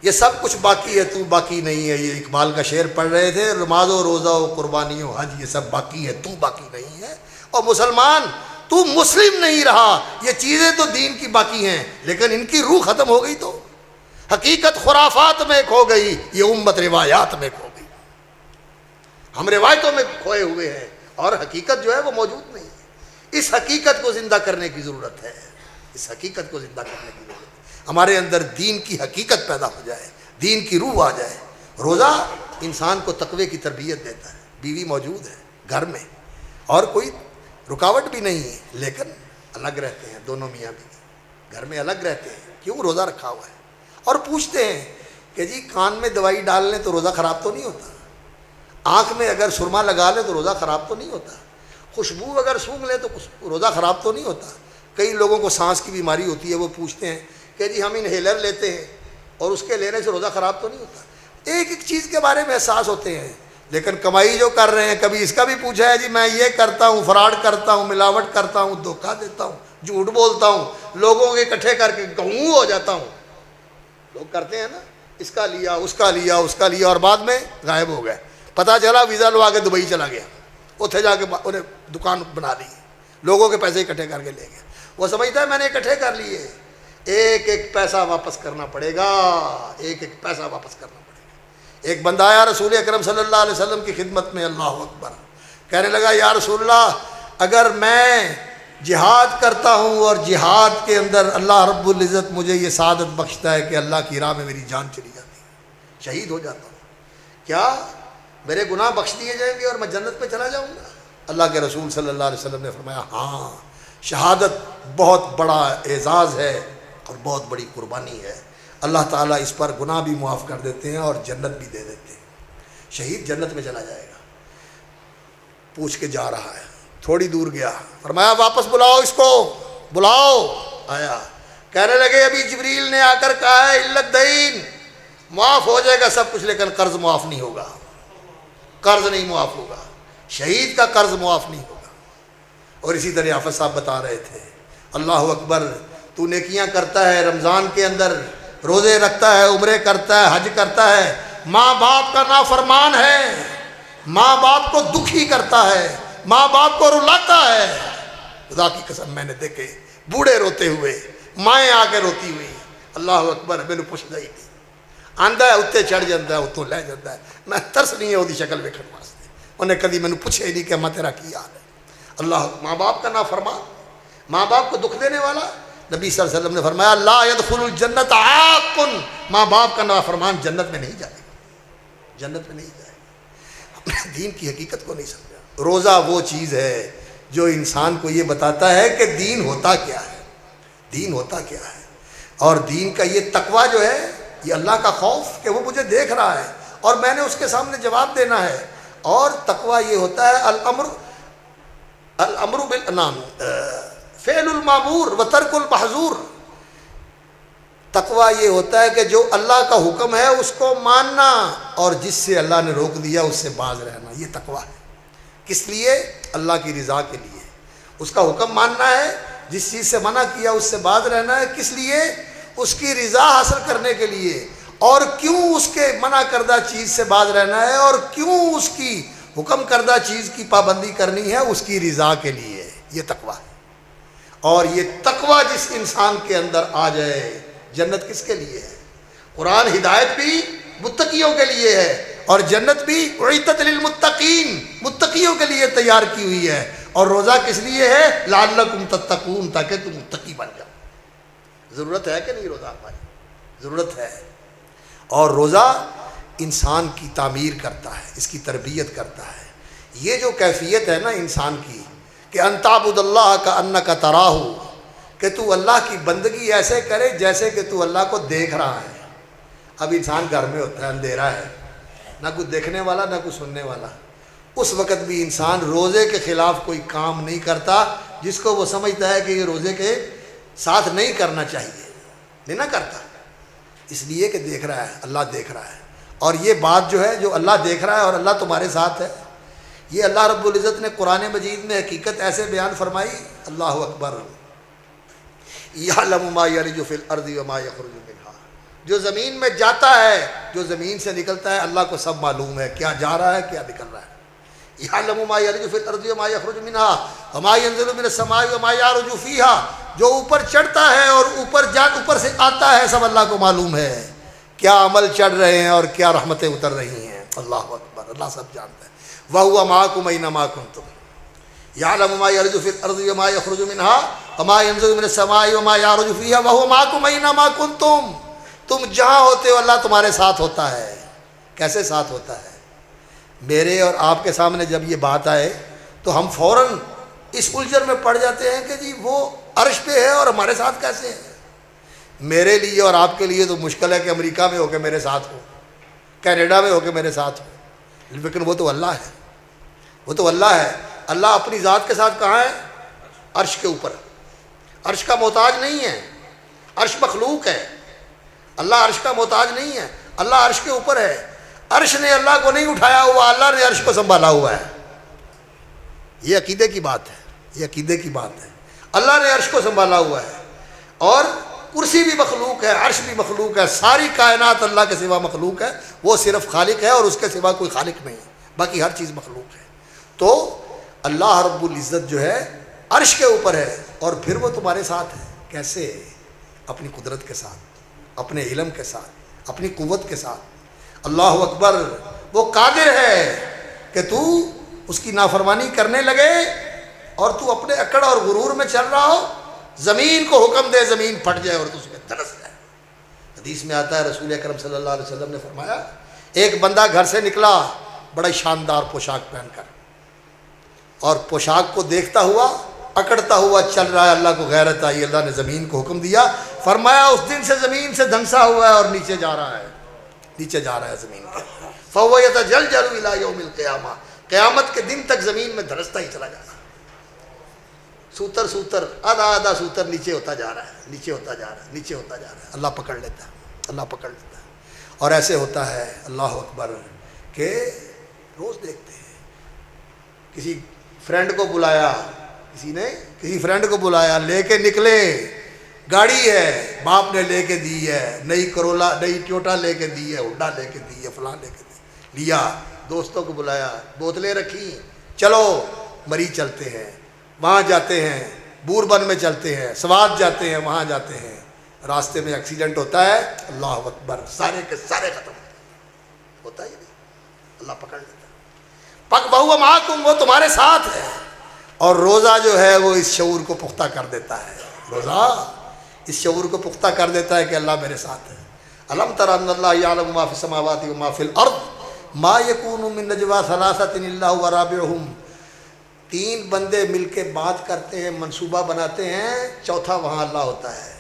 یہ سب کچھ باقی ہے, تو باقی نہیں ہے. یہ اقبال کا شعر پڑھ رہے تھے, نماز و روزہ و قربانی و حج, یہ سب باقی ہے, تو باقی نہیں ہے. اور مسلمان, تو مسلم نہیں رہا, یہ چیزیں تو دین کی باقی ہیں, لیکن ان کی روح ختم ہو گئی تو حقیقت خرافات میں کھو گئی, یہ امت روایات میں کھو گئی. ہم روایتوں میں کھوئے ہوئے ہیں, اور حقیقت جو ہے وہ موجود نہیں ہے. اس حقیقت کو زندہ کرنے کی ضرورت ہے, اس حقیقت کو زندہ کرنے کی ضرورت ہے. ہمارے اندر دین کی حقیقت پیدا ہو جائے, دین کی روح آ جائے. روزہ انسان کو تقوی کی تربیت دیتا ہے. بیوی موجود ہے گھر میں, اور کوئی رکاوٹ بھی نہیں ہے, لیکن الگ رہتے ہیں دونوں میاں بیوی, گھر میں الگ رہتے ہیں. کیوں؟ روزہ رکھا ہوا ہے. اور پوچھتے ہیں کہ جی کان میں دوائی ڈال لیں تو روزہ خراب تو نہیں ہوتا؟ آنکھ میں اگر سرما لگا لے تو روزہ خراب تو نہیں ہوتا، خوشبو اگر سونگھ لے تو روزہ خراب تو نہیں ہوتا۔ کئی لوگوں کو سانس کی بیماری ہوتی ہے، وہ پوچھتے ہیں کہ جی ہم انہیلر لیتے ہیں اور اس کے لینے سے روزہ خراب تو نہیں ہوتا۔ ایک ایک چیز کے بارے میں احساس ہوتے ہیں، لیکن کمائی جو کر رہے ہیں، کبھی اس کا بھی پوچھا ہے جی میں یہ کرتا ہوں، فراڈ کرتا ہوں، ملاوٹ کرتا ہوں، دھوکہ دیتا ہوں، جھوٹ بولتا ہوں، لوگوں کے اکٹھے کر کے گھوں ہو جاتا ہوں۔ لوگ کرتے ہیں نا، اس کا لیا، اس کا لیا، اس کا لیا، اور بعد میں غائب ہو گئے۔ پتہ چلا ویزا لوا کے دبئی چلا گیا، اتنے جا کے انہیں دکان بنا لی، لوگوں کے پیسے اکٹھے کر کے لے گیا۔ وہ سمجھتا ہے میں نے اکٹھے کر لیے، ایک ایک پیسہ واپس کرنا پڑے گا، ایک ایک پیسہ واپس کرنا پڑے گا۔ ایک بندہ آیا رسول اکرم صلی اللہ علیہ وسلم کی خدمت میں، اللہ اکبر، کہنے لگا یا رسول اللہ، اگر میں جہاد کرتا ہوں اور جہاد کے اندر اللہ رب العزت مجھے یہ سعادت بخشتا ہے کہ اللہ کی راہ میں میری جان چلی جاتی ہے، شہید ہو جاتا ہوں، کیا میرے گناہ بخش دیے جائیں گے اور میں جنت میں چلا جاؤں گا؟ اللہ کے رسول صلی اللہ علیہ وسلم نے فرمایا ہاں، شہادت بہت بڑا اعزاز ہے اور بہت بڑی قربانی ہے، اللہ تعالیٰ اس پر گناہ بھی معاف کر دیتے ہیں اور جنت بھی دے دیتے ہیں، شہید جنت میں چلا جائے گا۔ پوچھ کے جا رہا ہے، تھوڑی دور گیا، فرمایا واپس بلاؤ اس کو، بلاؤ۔ آیا، کہنے لگے ابھی جبریل نے آ کر کہا ہے علت دین، معاف ہو جائے گا سب کچھ لیکن قرض معاف نہیں ہوگا، قرض نہیں معاف ہوگا، شہید کا قرض معاف نہیں ہوگا۔ اور اسی طرح حافظ صاحب بتا رہے تھے، اللہ اکبر، تو نیکیاں کرتا ہے، رمضان کے اندر روزے رکھتا ہے، عمرے کرتا ہے، حج کرتا ہے، ماں باپ کا نافرمان ہے، ماں باپ کو دکھی کرتا ہے، ماں باپ کو رلاتا ہے۔ خدا کی قسم میں نے دیکھے بوڑھے روتے ہوئے، مائیں آ کے روتی ہوئی، اللہ اکبر، میں نے پوچھتا ہی نہیں، آندا ہے اتنے چڑھ جاتا ہے، اتوں لے جاتا ہے، میں ترس نہیں ہے وہ شکل ویکھن واسطے، انہیں کدی میں نے پوچھے ہی نہیں کہ ماں تیرا کی حال ہے۔ اللہ، ماں باپ کا نافرمان، ماں باپ کو دکھ دینے والا، نبی صلی اللہ علیہ وسلم نے فرمایا لا يدخل الجنت عاق، ماں باپ کا نافرمان جنت میں نہیں جائے گا، جنت میں نہیں جائے گا۔ اپنے دین کی حقیقت کو نہیں سمجھا۔ روزہ وہ چیز ہے جو انسان کو یہ بتاتا ہے کہ دین ہوتا کیا ہے، دین ہوتا کیا ہے، اور دین کا یہ تقوی جو ہے، یہ اللہ کا خوف کہ وہ مجھے دیکھ رہا ہے اور میں نے اس کے سامنے جواب دینا ہے۔ اور تقوی یہ ہوتا ہے الامر بالنام، فعل المامور و ترک المحظور۔ تقوی یہ ہوتا ہے کہ جو اللہ کا حکم ہے اس کو ماننا اور جس سے اللہ نے روک دیا اس سے باز رہنا، یہ تقوی ہے۔ کس لیے؟ اللہ کی رضا کے لیے، اس کا حکم ماننا ہے، جس چیز سے منع کیا اس سے باز رہنا ہے، کس لیے؟ اس کی رضا حاصل کرنے کے لیے۔ اور کیوں اس کے منع کردہ چیز سے باز رہنا ہے اور کیوں اس کی حکم کردہ چیز کی پابندی کرنی ہے؟ اس کی رضا کے لیے، یہ تقوی ہے۔ اور یہ تقوی جس انسان کے اندر آ جائے، جنت کس کے لیے ہے؟ قرآن ہدایت بھی متقیوں کے لیے ہے اور جنت بھی اعدت للمتقین، متقیوں کے لیے تیار کی ہوئی ہے۔ اور روزہ کس لیے ہے؟ لعلکم تتقون، تاکہ تم متقی بن جاؤ۔ ضرورت ہے کہ نہیں روزہ ہماری؟ ضرورت ہے۔ اور روزہ انسان کی تعمیر کرتا ہے، اس کی تربیت کرتا ہے۔ یہ جو کیفیت ہے نا انسان کی کہ ان تعبد اللہ کانک تراہ، کہ تو اللہ کی بندگی ایسے کرے جیسے کہ تو اللہ کو دیکھ رہا ہے۔ اب انسان گھر میں ہوتا ہے، اندھیرا ہے، نہ کوئی دیکھنے والا نہ کوئی سننے والا، اس وقت بھی انسان روزے کے خلاف کوئی کام نہیں کرتا جس کو وہ سمجھتا ہے کہ یہ روزے کے ساتھ نہیں کرنا چاہیے، نہیں نہ کرتا، اس لیے کہ دیکھ رہا ہے، اللہ دیکھ رہا ہے۔ اور یہ بات جو ہے، جو اللہ دیکھ رہا ہے اور اللہ تمہارے ساتھ ہے، یہ اللہ رب العزت نے قرآن مجید میں حقیقت ایسے بیان فرمائی، اللہ اکبر، یعلم ما یلج فی الارض وما یخرج منہا، جو زمین میں جاتا ہے، جو زمین سے نکلتا ہے، اللہ کو سب معلوم ہے کیا جا رہا ہے کیا نکل رہا ہے۔ یعلم ما یلج فی الارض وما یخرج منہا وما ینزل من السماء وما یعرج فیہا، جو اوپر چڑھتا ہے اور اوپر سے آتا ہے، سب اللہ کو معلوم ہے، کیا عمل چڑھ رہے ہیں اور کیا رحمتیں اتر رہی ہیں۔ اللہ اکبر، اللہ سب جانتا ہے۔ وَهُوَ مَعَكُمْ أَيْنَمَا كُنْتُمْ يَعْلَمُ مَا يَلِجُ فِي الْأَرْضِ وَمَا يَخْرُجُ مِنْهَا وَمَا يَنزِلُ مِنَ السَّمَاءِ وَمَا يَعْرُجُ فِيهَا وَهُوَ مَعَكُمْ أَيْنَمَا كُنْتُمْ، تم جہاں ہوتے ہو اللہ تمہارے ساتھ ہوتا ہے۔ کیسے ساتھ ہوتا ہے؟ میرے اور آپ کے سامنے جب یہ بات آئے تو ہم فوراً اس الجھن میں پڑ جاتے ہیں کہ جی وہ عرش پہ ہے اور ہمارے ساتھ کیسے ہے؟ میرے لیے اور آپ کے لیے تو مشکل ہے کہ امریکہ میں ہو کے میرے ساتھ ہو، کینیڈا میں ہو کے میرے ساتھ ہو، لیکن وہ تو اللہ ہے، وہ تو اللہ ہے۔ اللہ اپنی ذات کے ساتھ کہاں ہے؟ عرش کے اوپر۔ عرش کا محتاج نہیں ہے، عرش مخلوق ہے، اللہ عرش کا محتاج نہیں ہے، اللہ عرش کے اوپر ہے۔ عرش نے اللہ کو نہیں اٹھایا ہوا، اللہ نے عرش کو سنبھالا ہوا ہے۔ یہ عقیدے کی بات ہے، یہ عقیدے کی بات ہے۔ اللہ نے عرش کو سنبھالا ہوا ہے، اور کرسی بھی مخلوق ہے، عرش بھی مخلوق ہے، ساری کائنات اللہ کے سوا مخلوق ہے۔ وہ صرف خالق ہے اور اس کے سوا کوئی خالق نہیں ہے، باقی ہر چیز مخلوق ہے۔ تو اللہ رب العزت جو ہے عرش کے اوپر ہے، اور پھر وہ تمہارے ساتھ ہے۔ کیسے؟ اپنی قدرت کے ساتھ، اپنے علم کے ساتھ، اپنی قوت کے ساتھ۔ اللہ اکبر! وہ قادر ہے کہ تو اس کی نافرمانی کرنے لگے اور تو اپنے اکڑ اور غرور میں چل رہا ہو، زمین کو حکم دے زمین پھٹ جائے اور تو اس میں دھنس جائے۔ حدیث میں آتا ہے رسول اکرم صلی اللہ علیہ وسلم نے فرمایا، ایک بندہ گھر سے نکلا بڑا شاندار پوشاک پہن کر، اور پوشاک کو دیکھتا ہوا اکڑتا ہوا چل رہا ہے۔ اللہ کو غیرت آئی، اللہ نے زمین کو حکم دیا، فرمایا اس دن سے زمین سے دھنسا ہوا ہے اور نیچے جا رہا ہے، نیچے جا رہا ہے زمین کے۔ فَهُوَ يَتَجَلْجَلُ إِلَىٰ يَوْمِ الْقِيَامَةِ، قیامت کے دن تک زمین میں دھنستا ہی چلا جا رہا ہے۔ سوتر سوتر آدھا آدھا سوتر نیچے ہوتا جا رہا ہے، نیچے ہوتا جا رہا ہے، نیچے ہوتا جا رہا ہے۔ اللہ پکڑ لیتا ہے، اللہ پکڑ لیتا ہے۔ اور ایسے ہوتا ہے، اللہ اکبر، کہ روز دیکھتے ہیں کسی فرینڈ کو بلایا، کسی فرینڈ کو بلایا، لے کے نکلے، گاڑی ہے باپ نے لے کے دی ہے، نئی کرولا نئی ٹویوٹا لے کے دی ہے، ہنڈا لے کے دی ہے، فلاں لے کے دی، لیا، دوستوں کو بلایا، بوتلیں رکھی، چلو مری چلتے ہیں، وہاں جاتے ہیں، بوربن میں چلتے ہیں، سوات جاتے ہیں، وہاں جاتے ہیں، راستے میں ایکسیڈنٹ ہوتا ہے، اللہ اکبر، سارے کے سارے ختم ہوتا ہی نہیں، اللہ پکڑ لیتا ہے۔ پک بہو معاکم، وہ تمہارے ساتھ ہے۔ اور روزہ جو ہے وہ اس شعور کو پختہ کر دیتا ہے، روزہ اس شعور کو پختہ کر دیتا ہے کہ اللہ میرے ساتھ ہے۔ الم تر ان اللہ یعلم ما فی السماوات و ما فی الارض ما یکون من نجوا ثلاثۃ الا هو رابعهم، تین بندے مل کے بات کرتے ہیں، منصوبہ بناتے ہیں، چوتھا وہاں اللہ ہوتا ہے،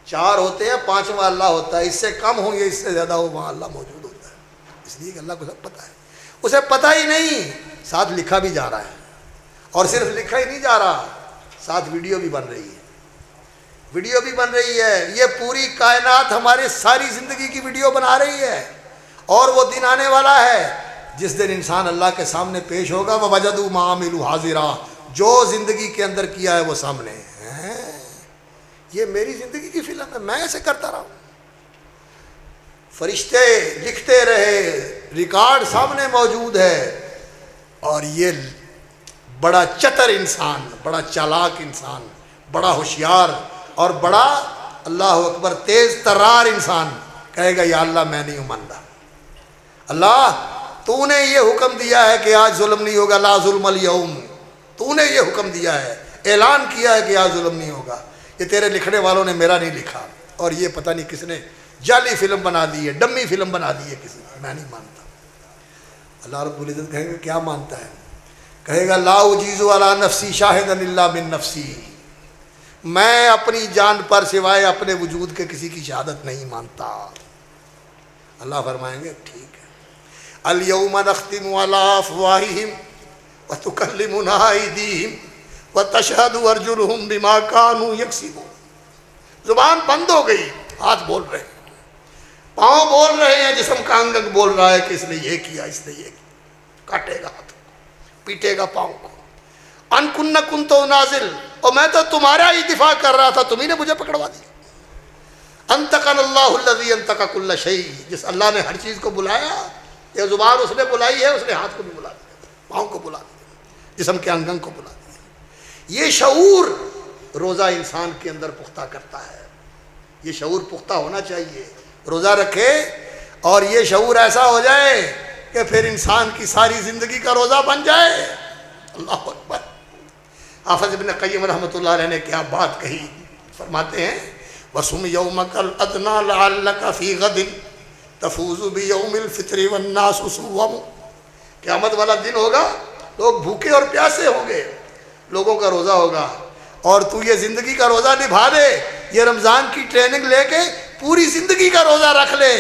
چار ہوتے ہیں، پانچواں اللہ ہوتا ہے، اس سے کم ہوں یا اس سے زیادہ ہو، وہاں اللہ موجود ہوتا ہے۔ اس لیے کہ اللہ کو سب پتہ ہے، اسے پتہ ہی نہیں، ساتھ لکھا بھی جا رہا ہے، اور صرف لکھا ہی نہیں جا رہا، ساتھ ویڈیو بھی بن رہی ہے، ویڈیو بھی بن رہی ہے۔ یہ پوری کائنات ہماری ساری زندگی کی ویڈیو بنا رہی ہے، اور وہ دن آنے والا ہے جس دن انسان اللہ کے سامنے پیش ہوگا، وَوَجَدُوا مَا عَمِلُوا حَاضِرًا، جو زندگی کے اندر کیا ہے وہ سامنے ہے۔ یہ میری زندگی کی فلم ہے، میں ایسے کرتا رہا ہوں، فرشتے لکھتے رہے، ریکارڈ سامنے موجود ہے، اور یہ بڑا چتر انسان، بڑا چالاک انسان، بڑا ہوشیار اور بڑا اللہ اکبر تیز ترار انسان کہے گا یا اللہ میں نہیں مانتا، اللہ تو نے یہ حکم دیا ہے کہ آج ظلم نہیں ہوگا، لا ظلم اليوم، تو نے یہ حکم دیا ہے، اعلان کیا ہے کہ آج ظلم نہیں ہوگا، یہ تیرے لکھنے والوں نے میرا نہیں لکھا، اور یہ پتہ نہیں کس نے جعلی فلم بنا دی ہے، ڈمی فلم بنا دی ہے کسی نے، میں نہیں مانتا۔ اللہ رب العزت کہیں گے کیا مانتا ہے؟ کہے گا لا اجیز علی نفسی شاہدا الا من نفسی، میں اپنی جان پر سوائے اپنے وجود کے کسی کی شہادت نہیں مانتا۔ اللہ فرمائیں گے ٹھیک ہے، الیوم نختم علی افواہہم وتکلمنا ایدیہم وتشہد ارجلہم بما کانوا یکسبون، زبان بند ہو گئی، ہاتھ بول رہے ہیں، پاؤں بول رہے ہیں، جسم کا انگ انگ بول رہا ہے کہ اس نے یہ کیا، اس نے یہ کیا، کاٹے گا ہاتھ، پیٹے گا پاؤں کو، ان کن کنت نازل، اور میں تو تمہارا ہی دفاع کر رہا تھا، تمہیں نے مجھے پکڑوا دیا۔ انتقن اللہ الذی انتق کل شیء، جس اللہ نے ہر چیز کو بلایا، یہ زبان اس نے بلائی ہے، اس نے ہاتھ کو بھی بلا دیا، پاؤں کو بلا دیا، جسم کے انگ انگ کو بلا دیا۔ یہ شعور روزہ انسان کے اندر پختہ کرتا ہے، یہ شعور پختہ ہونا چاہیے، روزہ رکھے اور یہ شعور ایسا ہو جائے کہ پھر انسان کی ساری زندگی کا روزہ بن جائے۔ اللہ اکبر۔ حافظ ابن قیم رحمۃ اللہ علیہ نے کیا بات کہی، فرماتے ہیں وَصُمْ يَوْمَكَ الْأَدْنَىٰ لَعَلَّكَ فِي غَدٍ تَفُوزُ بِيَوْمِ الْفِطْرِ وَالنَّاسُ صُوَّمُ، قیامت والا دن ہوگا، لوگ بھوکے اور پیاسے ہوں گے، لوگوں کا روزہ ہوگا، اور تو یہ زندگی کا روزہ نبھا دے، یہ رمضان کی ٹریننگ لے کے پوری زندگی کا روزہ رکھ لے،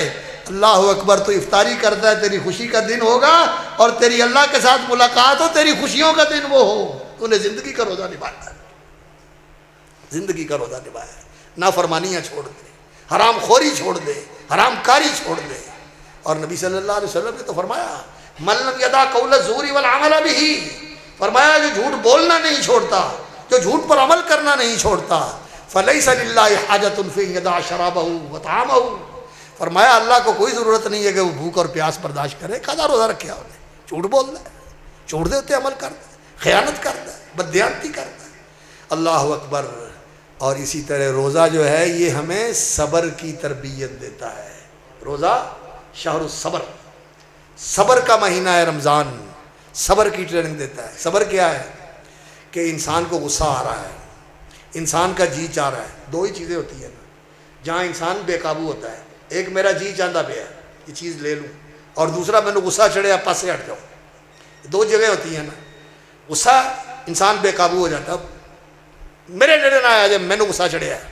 اللہ اکبر، تو افطاری کرتا ہے، تیری خوشی کا دن ہوگا، اور تیری اللہ کے ساتھ ملاقات ہو، تیری خوشیوں کا دن وہ ہو. تو نے زندگی کا روزہ نبھایا ہے، زندگی کا روزہ نبھایا ہے. نافرمانیاں چھوڑ دے، حرام خوری چھوڑ دے، حرام کاری چھوڑ دے. اور نبی صلی اللہ علیہ وسلم نے تو فرمایا من لم یدع قول الزور والعمل به، فرمایا جو جھوٹ بولنا نہیں چھوڑتا، جو جھوٹ پر عمل کرنا نہیں چھوڑتا، فلیس للہ حاجۃ فی ان یدع شرابہ وطعامہ، فرمایا اللہ کو کوئی ضرورت نہیں ہے کہ وہ بھوک اور پیاس برداشت کرے. کھانا روزہ رکھے انہیں، جھوٹ بولتا ہے، چھوڑ دے ہوتے عمل کرتا ہے، خیانت کرتا ہے، بددیانتی کرتا ہے. اللہ اکبر. اور اسی طرح روزہ جو ہے یہ ہمیں صبر کی تربیت دیتا ہے. روزہ شہر الصبر، صبر کا مہینہ ہے رمضان، صبر کی ٹریننگ دیتا ہے. صبر کیا ہے؟ کہ انسان کو غصہ آ رہا ہے، انسان کا جی چاہ رہا ہے. دو ہی چیزیں ہوتی ہیں نا جہاں انسان بے قابو ہوتا ہے، ایک میرا جی چاہتا پہ ہے یہ چیز لے لوں، اور دوسرا میں نے غصہ چڑھے پاس سے ہٹ جاؤں. دو جگہ ہوتی ہیں نا. غصہ انسان بے قابو ہو جاتا، میرے نیڑے نہ آیا جب میں نے غصہ چڑھیا ہے،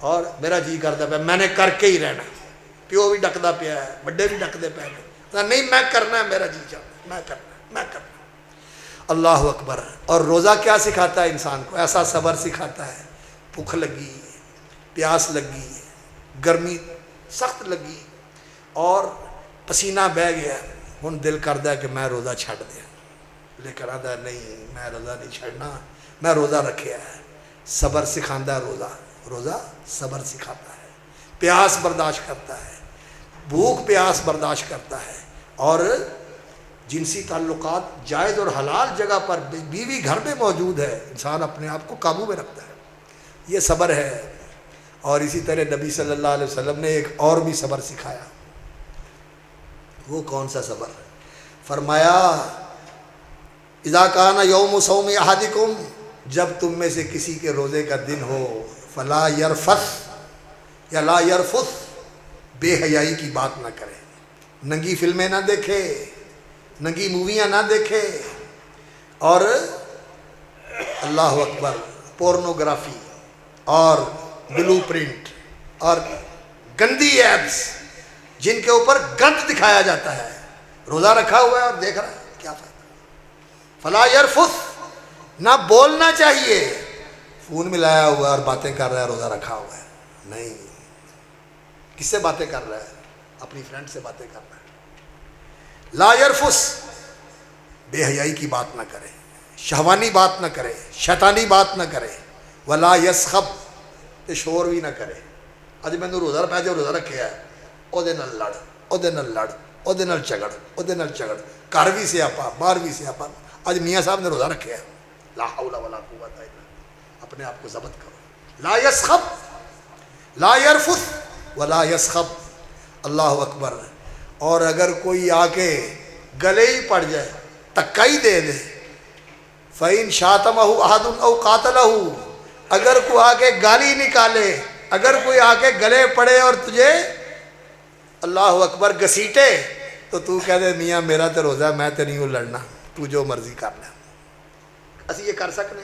اور میرا جی کرتا پہ میں نے کر کے ہی رہنا. پیو بھی ڈکدا پیا ہے، بڑے بھی ڈکدے پے ہیں، نہیں میں کرنا ہے، میرا جی چاہتا میں کرنا. اللہ اکبر. اور روزہ کیا سکھاتا ہے انسان کو؟ ایسا صبر سکھاتا ہے. بھوک لگی، پیاس لگی، گرمی سخت لگی، اور پسینہ بہہ گیا، ہن دل کرتا ہے کہ میں روزہ چھڈ دیا، لیکن آتا ہے نہیں میں روزہ نہیں چھڑنا، میں روزہ رکھیا ہے. صبر سکھاتا ہے روزہ. روزہ صبر سکھاتا ہے، پیاس برداشت کرتا ہے، بھوک پیاس برداشت کرتا ہے. اور جنسی تعلقات جائز اور حلال جگہ پر، بیوی گھر میں موجود ہے، انسان اپنے آپ کو قابو میں رکھتا ہے. یہ صبر ہے. اور اسی طرح نبی صلی اللہ علیہ وسلم نے ایک اور بھی صبر سکھایا. وہ کون سا صبر؟ فرمایا اذا کان یوم صوم احدکم، جب تم میں سے کسی کے روزے کا دن ہو، فلا یرفث یا لا یرفث، بے حیائی کی بات نہ کرے، ننگی فلمیں نہ دیکھے، ننگی موویاں نہ دیکھے، اور اللہ اکبر پورنوگرافی اور بلو پرنٹ اور گندی ایپس جن کے اوپر گند دکھایا جاتا ہے، روزہ رکھا ہوا ہے اور دیکھ رہا ہے، کیا فائدہ؟ فلا یرفث، نہ بولنا چاہیے. فون ملایا ہوا ہے اور باتیں کر رہا ہے، روزہ رکھا ہوا ہے. نہیں، کس سے باتیں کر رہا ہے؟ اپنی فرینڈ سے باتیں کر رہا ہے. لا یرفث، بے حیائی کی بات نہ کرے، شہوانی بات نہ کرے، شیطانی بات نہ کرے. ولا یسخب، تے شور بھی نہ کرے. اج میں روزہ رکھا جو روزہ رکھیا ہے او دے نال لڑ، او دے نال لڑ، او دے نال جھگڑ، او دے نال جھگڑ، گھر بھی سیاپا باہر بھی سیاپا. اج میاں صاحب نے روزہ رکھیا ہے، لا حول ولا قوت الا باللہ، اپنے آپ کو ضبط کرو. لا یسخب، لا یرفث ولا یسخب. اللہ اکبر. اور اگر کوئی آ کے گلے ہی پڑ جائے، تکا ہی دے دے، فَإِن شَاتَمَهُ أَحَدٌ أَوْ قَاتَلَهُ، اگر کوئی آ کے گالی نکالے، اگر کوئی آ کے گلے پڑے اور تجھے اللہ اکبر گھسیٹے، تو تو کہہ دے میاں میرا تو روزہ ہے، میں تو نہیں ہوں لڑنا، تو جو مرضی کر لے. اسی یہ کر سکتے،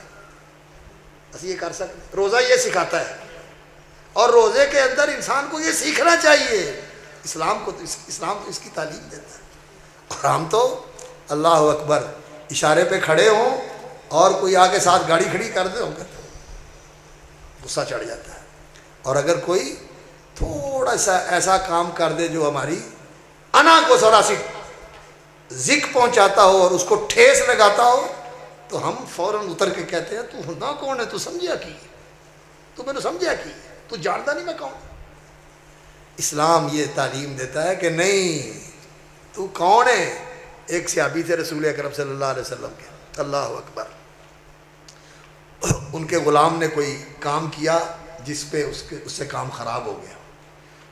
اسی یہ کر سکتے. روزہ یہ سکھاتا ہے. اور روزے کے اندر انسان کو یہ سیکھنا چاہیے. اسلام تو اس کی تعلیم دیتا ہے. اور ہم تو اللہ اکبر اشارے پہ کھڑے ہوں اور کوئی آ کے ساتھ گاڑی کھڑی کر دے، غصہ چڑھ جاتا ہے. اور اگر کوئی تھوڑا سا ایسا کام کر دے جو ہماری انا کو ذرا سی ذک پہنچاتا ہو اور اس کو ٹھیس لگاتا ہو، تو ہم فوراً اتر کے کہتے ہیں تو نہ کون ہے، تو سمجھا کی، تو میں نے سمجھا کی، تو جانتا نہیں میں کون. اسلام یہ تعلیم دیتا ہے کہ نہیں، تو کون ہے. ایک صحابی تھے رسول اکرم صلی اللہ علیہ وسلم کے، اللہ اکبر. ان کے غلام نے کوئی کام کیا جس پہ اس سے کام خراب ہو گیا،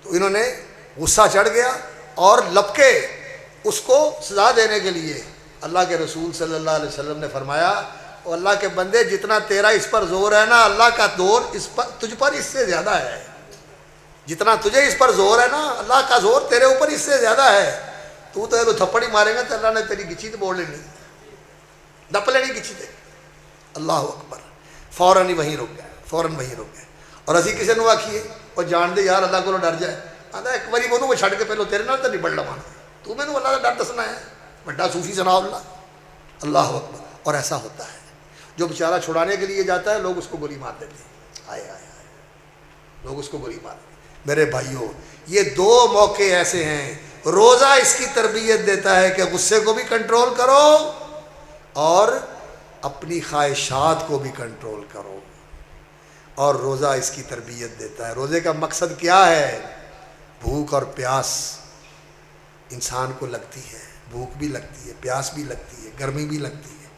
تو انہوں نے غصہ چڑھ گیا اور لپکے اس کو سزا دینے کے لیے. اللہ کے رسول صلی اللہ علیہ وسلم نے فرمایا، اور اللہ کے بندے جتنا تیرا اس پر زور ہے نا، اللہ کا زور تجھ پر اس سے زیادہ ہے. جتنا تجھے اس پر زور ہے نا، اللہ کا زور تیرے اوپر اس سے زیادہ ہے. تو تھپڑی مارے گا تو اللہ نے تیری گچی تو بوڑھ لینی، نپ لینی گچی تے. اللہ اکبر. فوراً ہی وہیں رک گئے، فوراً وہیں رک گئے. اور اسی کسی نے آکھیے اور جان دے یار اللہ کو ڈر جائے، آتا ایک باری بولوں وہ چھڑ کے پہلو تیرے نال تو نہیں بڑھ لوانا تو میں نے اللہ کا ڈر دسنا ہے بڑا صوفی ثناء اللہ اکبر. اور ایسا ہوتا ہے جو بیچارہ چھڑانے کے لیے جاتا ہے لوگ اس کو گولی مار دیتے ہیں. آئے آئے آئے لوگ اس کو گولی مار دیتے ہیں. میرے بھائیوں یہ دو موقع ایسے ہیں روزہ اس کی تربیت دیتا ہے کہ غصے کو بھی کنٹرول کرو اور اپنی خواہشات کو بھی کنٹرول کرو. اور روزہ اس کی تربیت دیتا ہے. روزے کا مقصد کیا ہے؟ بھوک اور پیاس انسان کو لگتی ہے, بھوک بھی لگتی ہے, پیاس بھی لگتی ہے, گرمی بھی لگتی ہے.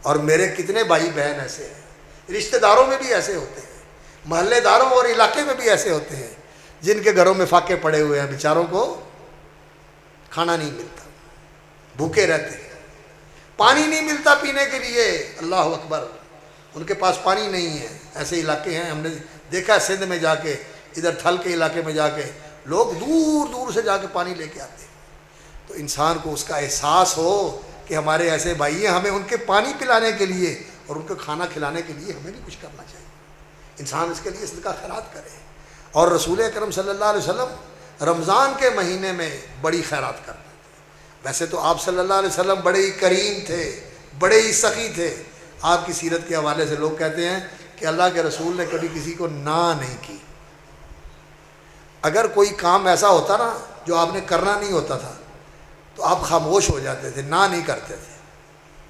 اور میرے کتنے بھائی بہن ایسے ہیں, رشتہ داروں میں بھی ایسے ہوتے ہیں, محلے داروں اور علاقے میں بھی ایسے ہوتے ہیں جن کے گھروں میں فاقے پڑے ہوئے ہیں, بیچاروں کو کھانا نہیں ملتا, بھوکے رہتے ہیں, پانی نہیں ملتا پینے کے لیے. اللہ اکبر, ان کے پاس پانی نہیں ہے. ایسے علاقے ہیں, ہم نے دیکھا سندھ میں جا کے, ادھر تھل کے علاقے میں جا کے لوگ دور دور سے جا کے پانی لے کے آتے ہیں. تو انسان کو اس کا احساس ہو کہ ہمارے ایسے بھائی ہیں, ہمیں ان کے پانی پلانے کے لیے اور ان کو کھانا کھلانے کے لیے ہمیں بھی کچھ کرنا چاہیے. انسان اس کے لیے صدقہ خیرات کرے. اور رسول اکرم صلی اللہ علیہ وسلم رمضان کے مہینے میں بڑی خیرات کرتے تھے. ویسے تو آپ صلی اللہ علیہ وسلم بڑے ہی کریم تھے, بڑے ہی سخی تھے. آپ کی سیرت کے حوالے سے لوگ کہتے ہیں کہ اللہ کے رسول نے کبھی کسی کو نہ نہیں کی. اگر کوئی کام ایسا ہوتا نا جو آپ نے کرنا نہیں ہوتا تھا تو آپ خاموش ہو جاتے تھے, نہ نہیں کرتے تھے,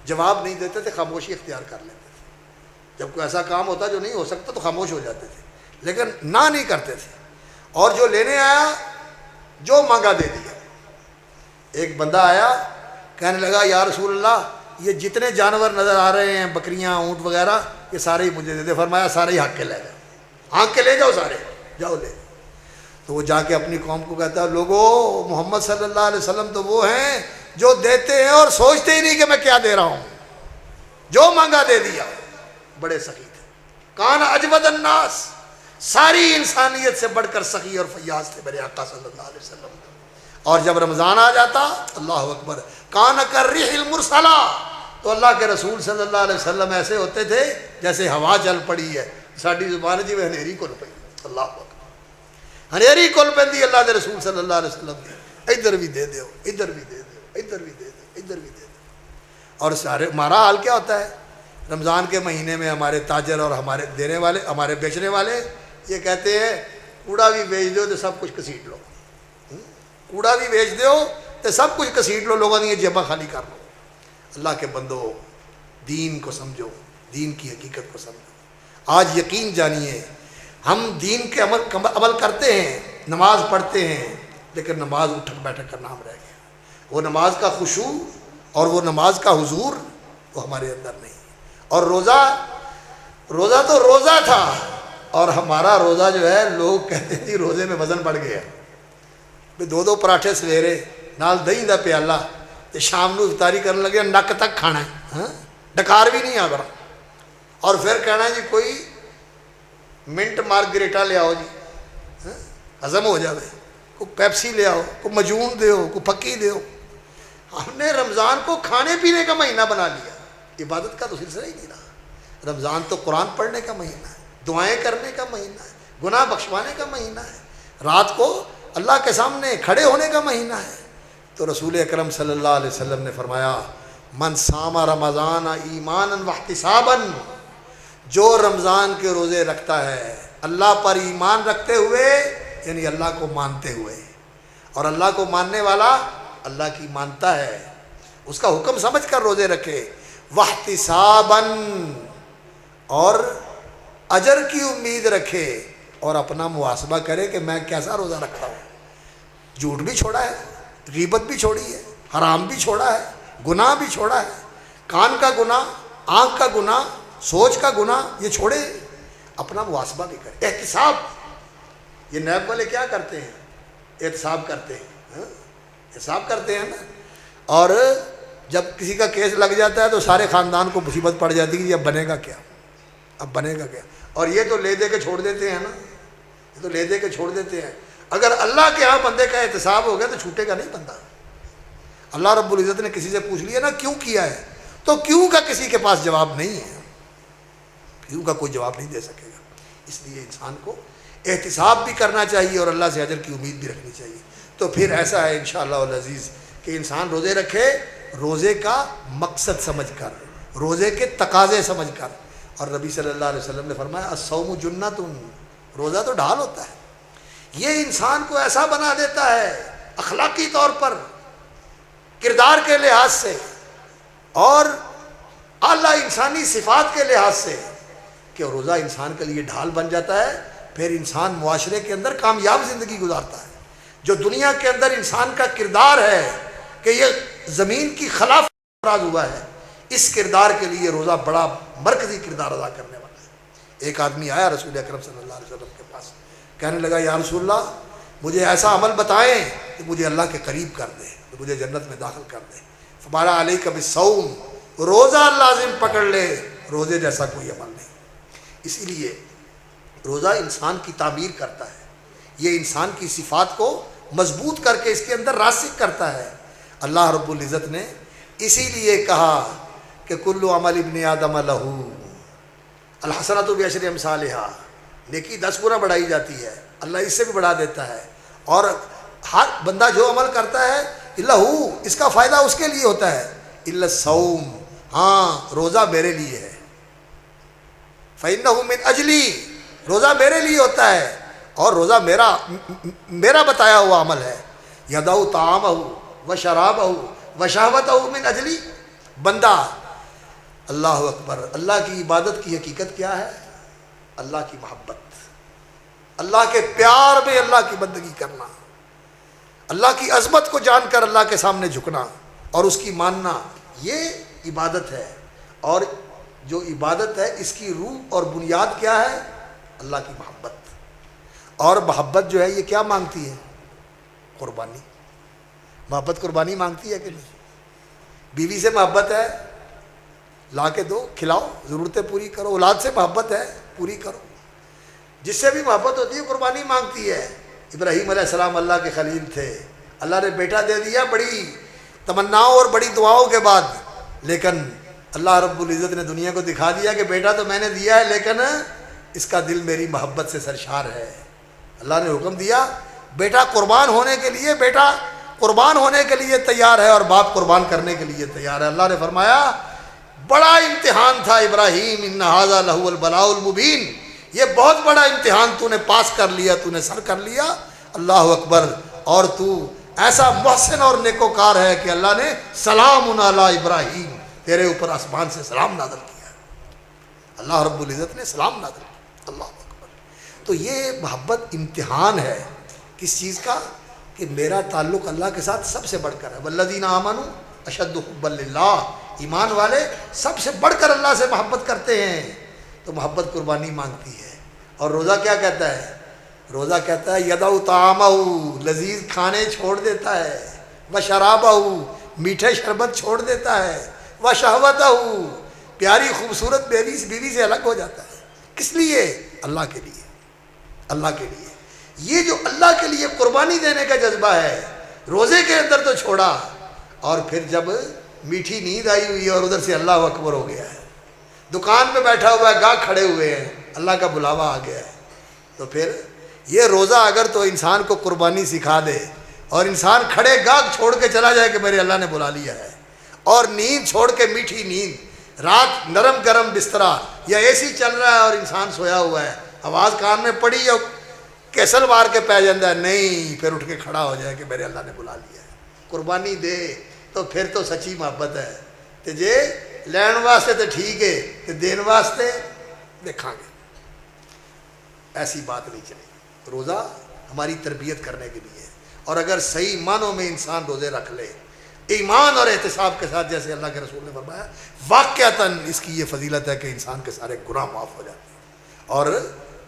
جواب نہیں دیتے تھے, خاموشی اختیار کر لیتے تھے. جب کوئی ایسا کام ہوتا جو نہیں ہو سکتا تو خاموش ہو جاتے تھے, لیکن نہ نہیں کرتے تھے. اور جو لینے آیا جو مانگا دے دیا. ایک بندہ آیا کہنے لگا یا رسول اللہ یہ جتنے جانور نظر آ رہے ہیں, بکریاں, اونٹ وغیرہ, یہ سارے ہی مجھے دے دے. فرمایا سارے ہی حق کے لے جاؤ, ہانک کے لے جاؤ, سارے جاؤ لے. تو وہ جا کے اپنی قوم کو کہتا ہے لوگوں محمد صلی اللہ علیہ وسلم تو وہ ہیں جو دیتے ہیں اور سوچتے ہی نہیں کہ میں کیا دے رہا ہوں, جو مانگا دے دیا. بڑے سخی تھے. کان اجود الناس, ساری انسانیت سے بڑھ کر سخی اور فیاض تھے میرے آقا صلی اللہ علیہ وسلم. اور جب رمضان آ جاتا اللہ اکبر کان کالریح المرسلہ, تو اللہ کے رسول صلی اللہ علیہ وسلم ایسے ہوتے تھے جیسے ہوا چل پڑی ہے. ساری زبان جی میں ہنیری کل پئی. اللہ اکبر ہنیری کل پی اللہ کے رسول صلی اللہ علیہ وسلم کی. ادھر بھی دے دو, ادھر بھی دے دو, ادھر بھی دے دو, ادھر بھی دے دو. اور سارے ہمارا حال کیا ہوتا ہے رمضان کے مہینے میں؟ ہمارے تاجر اور ہمارے دینے والے, ہمارے بیچنے والے یہ کہتے ہیں کوڑا بھی بیچ دو تو سب کچھ کسیٹ لو, کوڑا بھی بیچ دو تو سب کچھ کسیٹ لو, لوگوں نے یہ جیباں خالی کر لو. اللہ کے بندو دین کو سمجھو, دین کی حقیقت کو سمجھو. آج یقین جانیے ہم دین کے عمل کرتے ہیں, نماز پڑھتے ہیں, لیکن نماز اٹھک بیٹھک کا نام رہ گیا. وہ نماز کا خشوع اور وہ نماز کا حضور وہ ہمارے اندر نہیں. اور روزہ تو روزہ تھا, اور ہمارا روزہ جو ہے لوگ کہتے ہیں روزے میں وزن بڑھ گیا. دو پراٹھے سویرے نال دہی دا پیالہ تے شام نو افطاری کرنے لگے, نک تک کھانا ہے, ڈکار بھی نہیں آ رہا. اور پھر کہنا جی کوئی منٹ مارگریٹا لے آؤ جی, ہضم ہو جاوے, کوئی پیپسی لے آؤ, کوئی مجون دے ہو, کوئی پھکی دے ہو. ہم نے رمضان کو کھانے پینے کا مہینہ بنا لیا, عبادت کا تو سلسلہ ہی نہیں رہا. رمضان تو قرآن پڑھنے کا مہینہ ہے, دعائیں کرنے کا مہینہ ہے, گناہ بخشوانے کا مہینہ ہے, رات کو اللہ کے سامنے کھڑے ہونے کا مہینہ ہے. تو رسول اکرم صلی اللہ علیہ وسلم نے فرمایا من صام رمضان ایمانا واحتسابا, جو رمضان کے روزے رکھتا ہے اللہ پر ایمان رکھتے ہوئے, یعنی اللہ کو مانتے ہوئے, اور اللہ کو ماننے والا اللہ کی مانتا ہے, اس کا حکم سمجھ کر روزے رکھے, واحتسابا, اور اجر کی امید رکھے, اور اپنا محاسبہ کرے کہ میں کیسا روزہ رکھتا ہوں. جھوٹ بھی چھوڑا ہے, غیبت بھی چھوڑی ہے, حرام بھی چھوڑا ہے, گناہ بھی چھوڑا ہے, کان کا گناہ, آنکھ کا گناہ, سوچ کا گناہ, یہ چھوڑے, اپنا محاسبہ بھی کرے. احتساب, یہ نیب والے کیا کرتے ہیں؟ احتساب کرتے ہیں, احتساب کرتے ہیں نا. اور جب کسی کا کیس لگ جاتا ہے تو سارے خاندان کو مصیبت پڑ جاتی ہے کہ اب بنے گا کیا, اب بنے گا کیا. اور یہ تو لے دے کے چھوڑ دیتے ہیں نا, یہ تو لے دے کے چھوڑ دیتے ہیں. اگر اللہ کے ہاں بندے کا احتساب ہو گیا تو چھوٹے گا نہیں بندہ. اللہ رب العزت نے کسی سے پوچھ لیا نا کیوں کیا ہے, تو کیوں کا کسی کے پاس جواب نہیں ہے, کیوں کا کوئی جواب نہیں دے سکے گا. اس لیے انسان کو احتساب بھی کرنا چاہیے اور اللہ سے اجر کی امید بھی رکھنی چاہیے. تو پھر ایسا ہے انشاءاللہ العزیز کہ انسان روزے رکھے روزے کا مقصد سمجھ کر, روزے کے تقاضے سمجھ کر. اور نبی صلی اللہ علیہ وسلم نے فرمایا الصوم جنۃ, روزہ تو ڈھال ہوتا ہے. یہ انسان کو ایسا بنا دیتا ہے اخلاقی طور پر, کردار کے لحاظ سے اور اعلیٰ انسانی صفات کے لحاظ سے کہ روزہ انسان کے لیے ڈھال بن جاتا ہے. پھر انسان معاشرے کے اندر کامیاب زندگی گزارتا ہے. جو دنیا کے اندر انسان کا کردار ہے کہ یہ زمین کی خلاف راز ہوا ہے, اس کردار کے لیے روزہ بڑا مرکزی کردار ادا کرنے والا ہے. ایک آدمی آیا رسول اکرم صلی اللہ علیہ وسلم کے پاس, کہنے لگا یا رسول اللہ مجھے ایسا عمل بتائیں کہ مجھے اللہ کے قریب کر دے, کہ مجھے جنت میں داخل کر دے. فرمایا علیک بالصوم, روزہ لازم پکڑ لے, روزے جیسا کوئی عمل نہیں. اسی لیے روزہ انسان کی تعمیر کرتا ہے, یہ انسان کی صفات کو مضبوط کر کے اس کے اندر راسخ کرتا ہے. اللہ رب العزت نے اسی لیے کہا کہ کل عمل ابن آدم لہو الحسنۃ بعشر امثالھا, نیکی 10 گنا بڑھائی جاتی ہے, اللہ اس سے بھی بڑھا دیتا ہے. اور ہر بندہ جو عمل کرتا ہے لہو, اس کا فائدہ اس کے لیے ہوتا ہے. الا الصوم, ہاں روزہ میرے لیے ہے. فإنہ من اجلی, روزہ میرے لیے ہوتا ہے اور روزہ میرا بتایا ہوا عمل ہے. یدع طعامہ وشرابہ وشہوتہ من اجلی. بندہ اللہ اکبر, اللہ کی عبادت کی حقیقت کیا ہے؟ اللہ کی محبت, اللہ کے پیار میں اللہ کی بندگی کرنا, اللہ کی عظمت کو جان کر اللہ کے سامنے جھکنا اور اس کی ماننا, یہ عبادت ہے. اور جو عبادت ہے اس کی روح اور بنیاد کیا ہے؟ اللہ کی محبت. اور محبت جو ہے یہ کیا مانگتی ہے؟ قربانی. محبت قربانی مانگتی ہے کہ نہیں؟ بیوی سے محبت ہے, لا کے دو, کھلاؤ, ضرورتیں پوری کرو. اولاد سے محبت ہے, پوری کرو. جس سے بھی محبت ہوتی ہے قربانی مانگتی ہے. ابراہیم علیہ السلام اللہ کے خلیل تھے, اللہ نے بیٹا دے دیا بڑی تمناؤں اور بڑی دعاؤں کے بعد, لیکن اللہ رب العزت نے دنیا کو دکھا دیا کہ بیٹا تو میں نے دیا ہے لیکن اس کا دل میری محبت سے سرشار ہے. اللہ نے حکم دیا بیٹا قربان ہونے کے لیے, بیٹا قربان ہونے کے لیے تیار ہے اور باپ قربان کرنے کے لیے تیار ہے. اللہ نے فرمایا بڑا امتحان تھا ابراہیم, ان ھذا لہو البلاء المبین, یہ بہت بڑا امتحان تو نے پاس کر لیا, تو نے سر کر لیا. اللہ اکبر. اور تو ایسا محسن اور نیکوکار ہے کہ اللہ نے سلام علی ابراہیم, تیرے اوپر آسمان سے سلام نازل کیا. اللہ رب العزت نے سلام نازل کیا. اللہ اکبر. تو یہ محبت امتحان ہے کس چیز کا؟ کہ میرا تعلق اللہ کے ساتھ سب سے بڑھ کر ہے. والذین آمنوا اشد حبا للہ, ایمان والے سب سے بڑھ کر اللہ سے محبت کرتے ہیں. تو محبت قربانی مانگتی ہے. اور روزہ کیا کہتا ہے؟ روزہ کہتا ہے یدع طعامہ, لذیذ کھانے چھوڑ دیتا ہے, وشرابہ, میٹھے شربت چھوڑ دیتا ہے, وشہوتہ, پیاری خوبصورت بیوی سے الگ ہو جاتا ہے. کس لیے؟ اللہ کے لیے, اللہ کے لیے. یہ جو اللہ کے لیے قربانی دینے کا جذبہ ہے, روزے کے اندر تو چھوڑا, اور پھر جب میٹھی نیند آئی ہوئی ہے اور ادھر سے اللہ اکبر ہو گیا ہے, دکان پہ بیٹھا ہوا ہے, گاہک کھڑے ہوئے ہیں, اللہ کا بلاوا آ گیا ہے, تو پھر یہ روزہ اگر تو انسان کو قربانی سکھا دے اور انسان کھڑے گاہک چھوڑ کے چلا جائے کہ میرے اللہ نے بلا لیا ہے, اور نیند چھوڑ کے میٹھی نیند, رات نرم گرم بسترا یا اے سی چل رہا ہے اور انسان سویا ہوا ہے, آواز کان میں پڑی اور کیسل مار کے پہ جاتا ہے, نہیں, پھر اٹھ کے کھڑا ہو جائے کہ میرے اللہ نے بلا لیا ہے. قربانی دے تو پھر تو سچی محبت ہے. تے جے لین واسطے تو ٹھیک ہے, تے دین واسطے دیکھاں گے, ایسی بات نہیں چلے. روزہ ہماری تربیت کرنے کے لیے ہے. اور اگر صحیح معنوں میں انسان روزے رکھ لے ایمان اور احتساب کے ساتھ, جیسے اللہ کے رسول نے فرمایا, واقعتاً اس کی یہ فضیلت ہے کہ انسان کے سارے گناہ معاف ہو جاتے ہیں. اور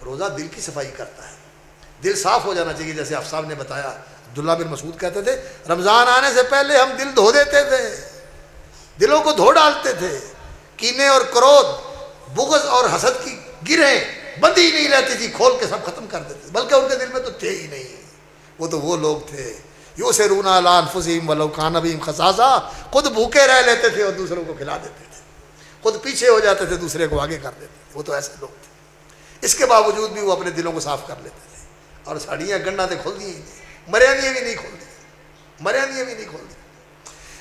روزہ دل کی صفائی کرتا ہے, دل صاف ہو جانا چاہیے. جیسے آپ صاحب نے بتایا, عبداللہ بن مسعود کہتے تھے رمضان آنے سے پہلے ہم دل دھو دیتے تھے, دلوں کو دھو ڈالتے تھے. کینے اور کرودھ, بغض اور حسد کی گرہیں بندی نہیں رہتی تھی, کھول کے سب ختم کر دیتے, بلکہ ان کے دل میں تو تھے ہی نہیں. وہ تو وہ لوگ تھے یؤثرون علی انفسہم ولو کان بہم خصاصہ, خود بھوکے رہ لیتے تھے اور دوسروں کو کھلا دیتے تھے, خود پیچھے ہو جاتے تھے, دوسرے کو آگے کر دیتے تھے. وہ تو ایسے لوگ تھے. اس کے باوجود بھی وہ اپنے دلوں کو صاف کر لیتے تھے، اور ساڑیاں گنڈا تے کھول دی مریا دیے بھی نہیں کھول دی، مریا دیے بھی نہیں کھول دی۔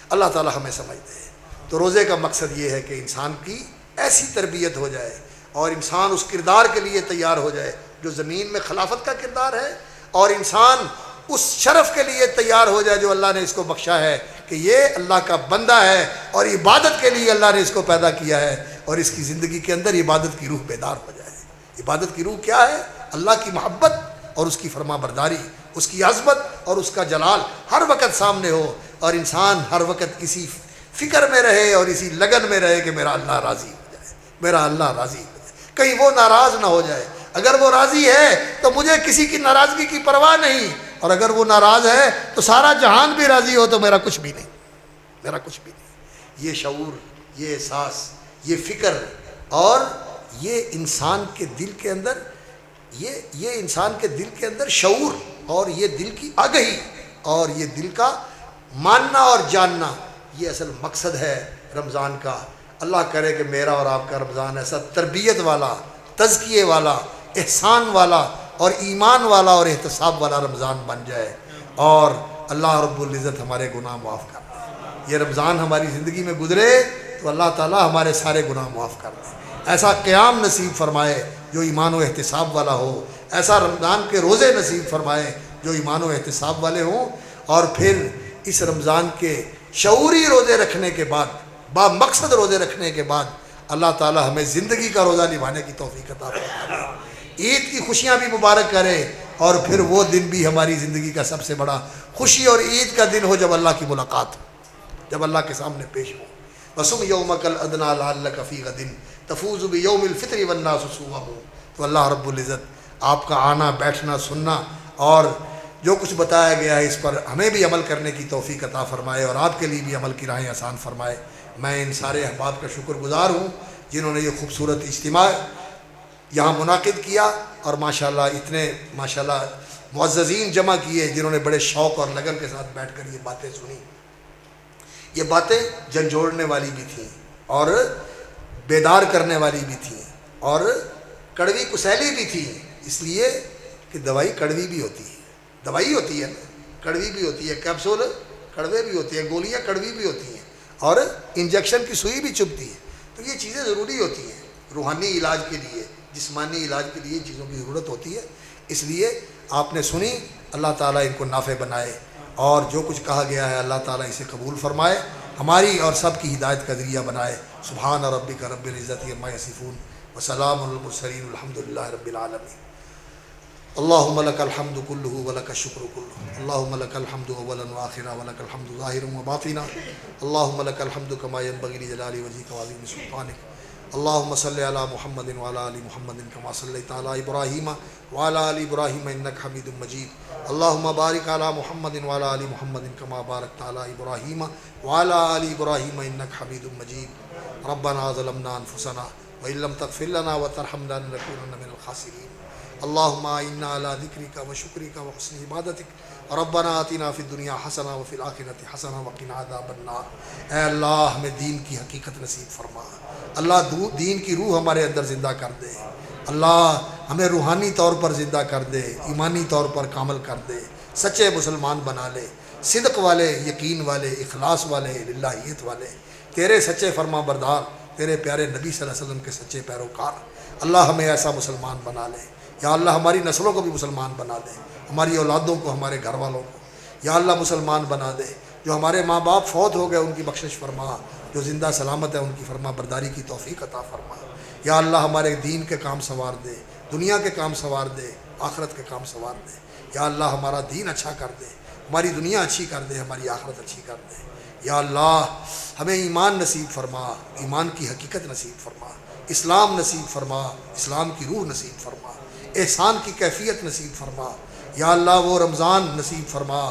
اللہ تعالی ہمیں سمجھ دے۔ تو روزے کا مقصد یہ ہے کہ انسان کی ایسی تربیت ہو جائے اور انسان اس کردار کے لیے تیار ہو جائے جو زمین میں خلافت کا کردار ہے، اور انسان اس شرف کے لیے تیار ہو جائے جو اللہ نے اس کو بخشا ہے کہ یہ اللہ کا بندہ ہے اور عبادت کے لیے اللہ نے اس کو پیدا کیا ہے، اور اس کی زندگی کے اندر عبادت کی روح بیدار ہو جائے۔ عبادت کی روح کیا ہے؟ اللہ کی محبت اور اس کی فرما برداری، اس کی عظمت اور اس کا جلال ہر وقت سامنے ہو، اور انسان ہر وقت اسی فکر میں رہے اور اسی لگن میں رہے کہ میرا اللہ راضی ہو جائے، میرا اللہ راضی ہو جائے، کہیں وہ ناراض نہ ہو جائے۔ اگر وہ راضی ہے تو مجھے کسی کی ناراضگی کی پرواہ نہیں، اور اگر وہ ناراض ہے تو سارا جہان بھی راضی ہو تو میرا کچھ بھی نہیں، میرا کچھ بھی نہیں۔ یہ شعور، یہ احساس، یہ فکر، اور یہ انسان کے دل کے اندر، یہ انسان کے دل کے اندر شعور اور یہ دل کی آگہی اور یہ دل کا ماننا اور جاننا، یہ اصل مقصد ہے رمضان کا۔ اللہ کرے کہ میرا اور آپ کا رمضان ایسا تربیت والا، تزکیے والا، احسان والا اور ایمان والا اور احتساب والا رمضان بن جائے، اور اللہ رب العزت ہمارے گناہ معاف کر دے۔ یہ رمضان ہماری زندگی میں گزرے تو اللہ تعالی ہمارے سارے گناہ معاف کر دے، ایسا قیام نصیب فرمائے جو ایمان و احتساب والا ہو، ایسا رمضان کے روزے نصیب فرمائے جو ایمان و احتساب والے ہوں، اور پھر اس رمضان کے شعوری روزے رکھنے کے بعد، با مقصد روزے رکھنے کے بعد، اللہ تعالی ہمیں زندگی کا روزہ نبھانے کی توفیق عطا فرمائے، عید کی خوشیاں بھی مبارک کرے، اور پھر وہ دن بھی ہماری زندگی کا سب سے بڑا خوشی اور عید کا دن ہو جب اللہ کی ملاقات ہو، جب اللہ کے سامنے پیش ہو۔ وَصُمْ يَوْمَكَ الْأَدْنَىٰ لَعَلَّكَ فِي غَدٍ تَفُوزُ بِيَوْمِ الْفِطْرِ وَالنَّاسُ صُوَامٌ۔ تو اللہ رب العزت آپ کا آنا، بیٹھنا، سننا اور جو کچھ بتایا گیا ہے اس پر ہمیں بھی عمل کرنے کی توفیق عطا فرمائے، اور آپ کے لیے بھی عمل کی راہیں آسان فرمائے۔ میں ان سارے احباب کا شکر گزار ہوں جنہوں نے یہ خوبصورت اجتماع یہاں منعقد کیا، اور ماشاءاللہ اتنے ماشاءاللہ معززین جمع کیے جنہوں نے بڑے شوق اور لگن کے ساتھ بیٹھ کر یہ باتیں سنی۔ یہ باتیں جھنجھوڑنے والی بھی تھیں اور بیدار کرنے والی بھی تھیں اور کڑوی کسیلی بھی تھی، اس لیے کہ دوائی کڑوی بھی ہوتی ہے، دوائی ہوتی ہے نا، کڑوی بھی ہوتی ہے، کیپسول کڑوے بھی ہوتی ہیں، گولیاں کڑوی بھی ہوتی ہیں، اور انجیکشن کی سوئی بھی چبھتی ہے۔ تو یہ چیزیں ضروری ہوتی ہیں روحانی علاج کے لیے، جسمانی علاج کے لیے چیزوں کی ضرورت ہوتی ہے۔ اس لیے آپ نے سنی، اللہ تعالیٰ ان کو نافع بنائے، اور جو کچھ کہا گیا ہے اللہ تعالیٰ اسے قبول فرمائے، ہماری اور سب کی ہدایت کا ذریعہ بنائے۔ سبحان ربک رب العزت عما یصفون وسلام علی المرسلین والحمد للہ رب العالمین۔ اللہم لک الحمد کلہ ولک الشکر کلہ، اللہم لک الحمد اولا وآخرا ولک الحمد ظاہرا وباطنا، اللہم لک الحمد کما ینبغی لجلال وجہک وعظیم سلطانک۔ اللہم صلی علی محمد وعلی آل محمد کما صلیت علی ابراہیم وعلی آل ابراہیم انک حمید مجید۔ اللہم بارک علی محمد وعلی آل محمد کما بارکت علی ابراہیم وعلی آل ابراہیم انک حمید مجید۔ ربنا ظلمنا انفسنا وإن لم تغفر لنا وترحمنا لنكونن من الخاسرین۔ اللہم اعنا علی ذکرک وشکرک وحسن عبادتک۔ ربنا آتنا فی الدنیا حسنہ وفی الآخرۃ حسنہ وقنا عذاب النار۔ اے اللہ ہمیں دین کی حقیقت نصیب فرما، اللہ دین کی روح ہمارے اندر زندہ کر دے، اللہ ہمیں روحانی طور پر زندہ کر دے، ایمانی طور پر کامل کر دے، سچے مسلمان بنا لے، صدق والے، یقین والے، اخلاص والے، للہیت والے، تیرے سچے فرما بردار، تیرے پیارے نبی صلی اللہ علیہ وسلم کے سچے پیروکار۔ اللہ ہمیں ایسا مسلمان بنا لے، یا اللہ ہماری نسلوں کو بھی مسلمان بنا دے، ہماری اولادوں کو، ہمارے گھر والوں کو یا اللہ مسلمان بنا دے۔ جو ہمارے ماں باپ فوت ہو گئے ان کی بخشش فرما، جو زندہ سلامت ہے ان کی فرما برداری کی توفیق عطا فرما۔ یا اللہ ہمارے دین کے کام سنوار دے، دنیا کے کام سنوار دے، آخرت کے کام سنوار دے۔ یا اللہ ہمارا دین اچھا کر دے، ہماری دنیا اچھی کر دے، ہماری آخرت اچھی کر دے۔ یا اللہ ہمیں ایمان نصیب فرما، ایمان کی حقیقت نصیب فرما، اسلام نصیب فرما، اسلام کی روح نصیب فرما، احسان کی کیفیت نصیب فرما۔ یا اللہ وہ رمضان نصیب فرما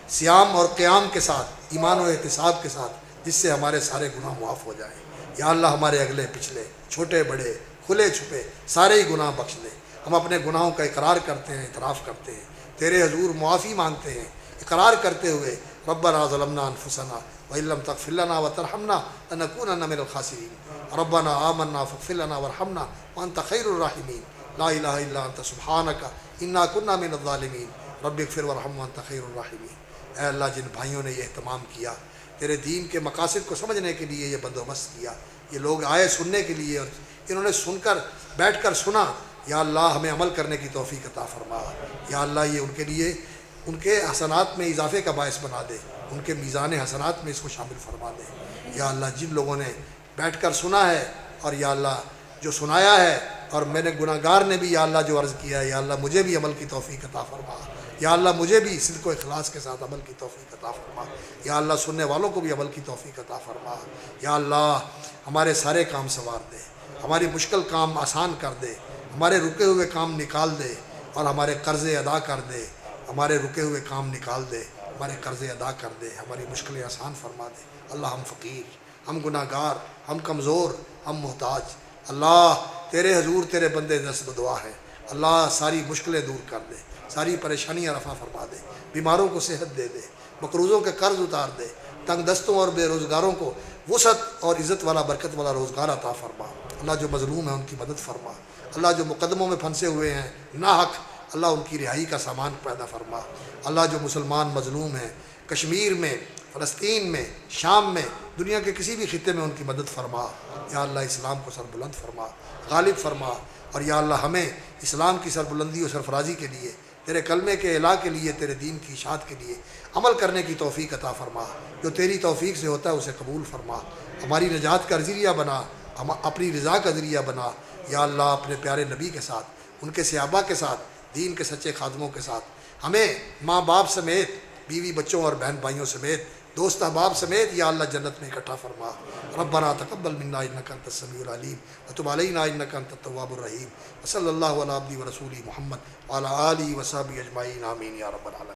صیام اور قیام کے ساتھ، ایمان و احتساب کے ساتھ، جس سے ہمارے سارے گناہ معاف ہو جائیں۔ یا اللہ ہمارے اگلے پچھلے، چھوٹے بڑے، کھلے چھپے سارے ہی گناہ بخش دے۔ ہم اپنے گناہوں کا اقرار کرتے ہیں، اعتراف کرتے ہیں، تیرے حضور معافی مانگتے ہیں، اقرار کرتے ہوئے ربنا ظلمنا انفسنا وإن لم تغفر لنا وترحمنا لنكونن من الخاسرین۔ ربنا آمنا فاغفر لنا وارحمنا وأنت خیر الراحمین۔ لا الہ الا انت سبحانک انا کنا من الظالمین رب اغفر ورحم وانت خیر الراحمین۔ اے اللہ، جن بھائیوں نے یہ اہتمام کیا، تیرے دین کے مقاصد کو سمجھنے کے لیے یہ بندوبست کیا، یہ لوگ آئے سننے کے لیے اور انہوں نے سن کر بیٹھ کر سنا، یا اللہ ہمیں عمل کرنے کی توفیق عطا فرما۔ یا اللہ یہ ان کے لیے ان کے حسنات میں اضافے کا باعث بنا دے، ان کے میزان حسنات میں اس کو شامل فرما دے۔ یا اللہ جن لوگوں نے بیٹھ کر سنا ہے، اور یا اللہ جو سنایا ہے، اور میں نے گناہ گار نے بھی یا اللہ جو عرض کیا ہے، یا اللہ مجھے بھی عمل کی توفیق عطا فرما۔ یا اللہ مجھے بھی صدق و اخلاص کے ساتھ عمل کی توفیق عطا فرما۔ یا اللہ سننے والوں کو بھی عمل کی توفیق عطا فرما۔ یا اللہ ہمارے سارے کام سنوار دے، ہماری مشکل کام آسان کر دے، ہمارے رکے ہوئے کام نکال دے، اور ہمارے قرضے ادا کر دے، ہمارے رکے ہوئے کام نکال دے، ہمارے قرضے ادا کر دے، ہماری مشکلیں آسان فرما دے۔ اللہ ہم فقیر، ہم گناہ گار، ہم کمزور، ہم محتاج، اللہ تیرے حضور تیرے بندے دست دعا ہے۔ اللہ ساری مشکلیں دور کر دے، ساری پریشانیاں رفع فرما دے، بیماروں کو صحت دے دے، مقروضوں کے قرض اتار دے، تنگ دستوں اور بے روزگاروں کو وسعت اور عزت والا برکت والا روزگار عطا فرما۔ اللہ جو مظلوم ہیں ان کی مدد فرما، اللہ جو مقدموں میں پھنسے ہوئے ہیں ناحق، اللہ ان کی رہائی کا سامان پیدا فرما۔ اللہ جو مسلمان مظلوم ہیں کشمیر میں، فلسطین میں، شام میں، دنیا کے کسی بھی خطے میں ان کی مدد فرما۔ یا اللہ اسلام کو سربلند فرما، غالب فرما، اور یا اللہ ہمیں اسلام کی سربلندی اور سرفرازی کے لیے، تیرے کلمے کے اعلاء کے لیے، تیرے دین کی اشاعت کے لیے عمل کرنے کی توفیق عطا فرما۔ جو تیری توفیق سے ہوتا ہے اسے قبول فرما، ہماری نجات کا ذریعہ بنا، ہم اپنی رضا کا ذریعہ بنا۔ یا اللہ اپنے پیارے نبی کے ساتھ، ان کے صحابہ کے ساتھ، دین کے سچے خادموں کے ساتھ، ہمیں ماں باپ سمیت، بیوی بچوں اور بہن بھائیوں سمیت، دوست احباب سمیت یا اللہ جنت میں اکٹھا فرما۔ ربنا تقبل منا انک انت السمیع العلیم وتب علینا انک انت التواب الرحیم، وصلی اللہ علی عبدہ ورسولہ محمد وعلی آلہ وصحبہ اجمعین، آمین یا رب العالمین۔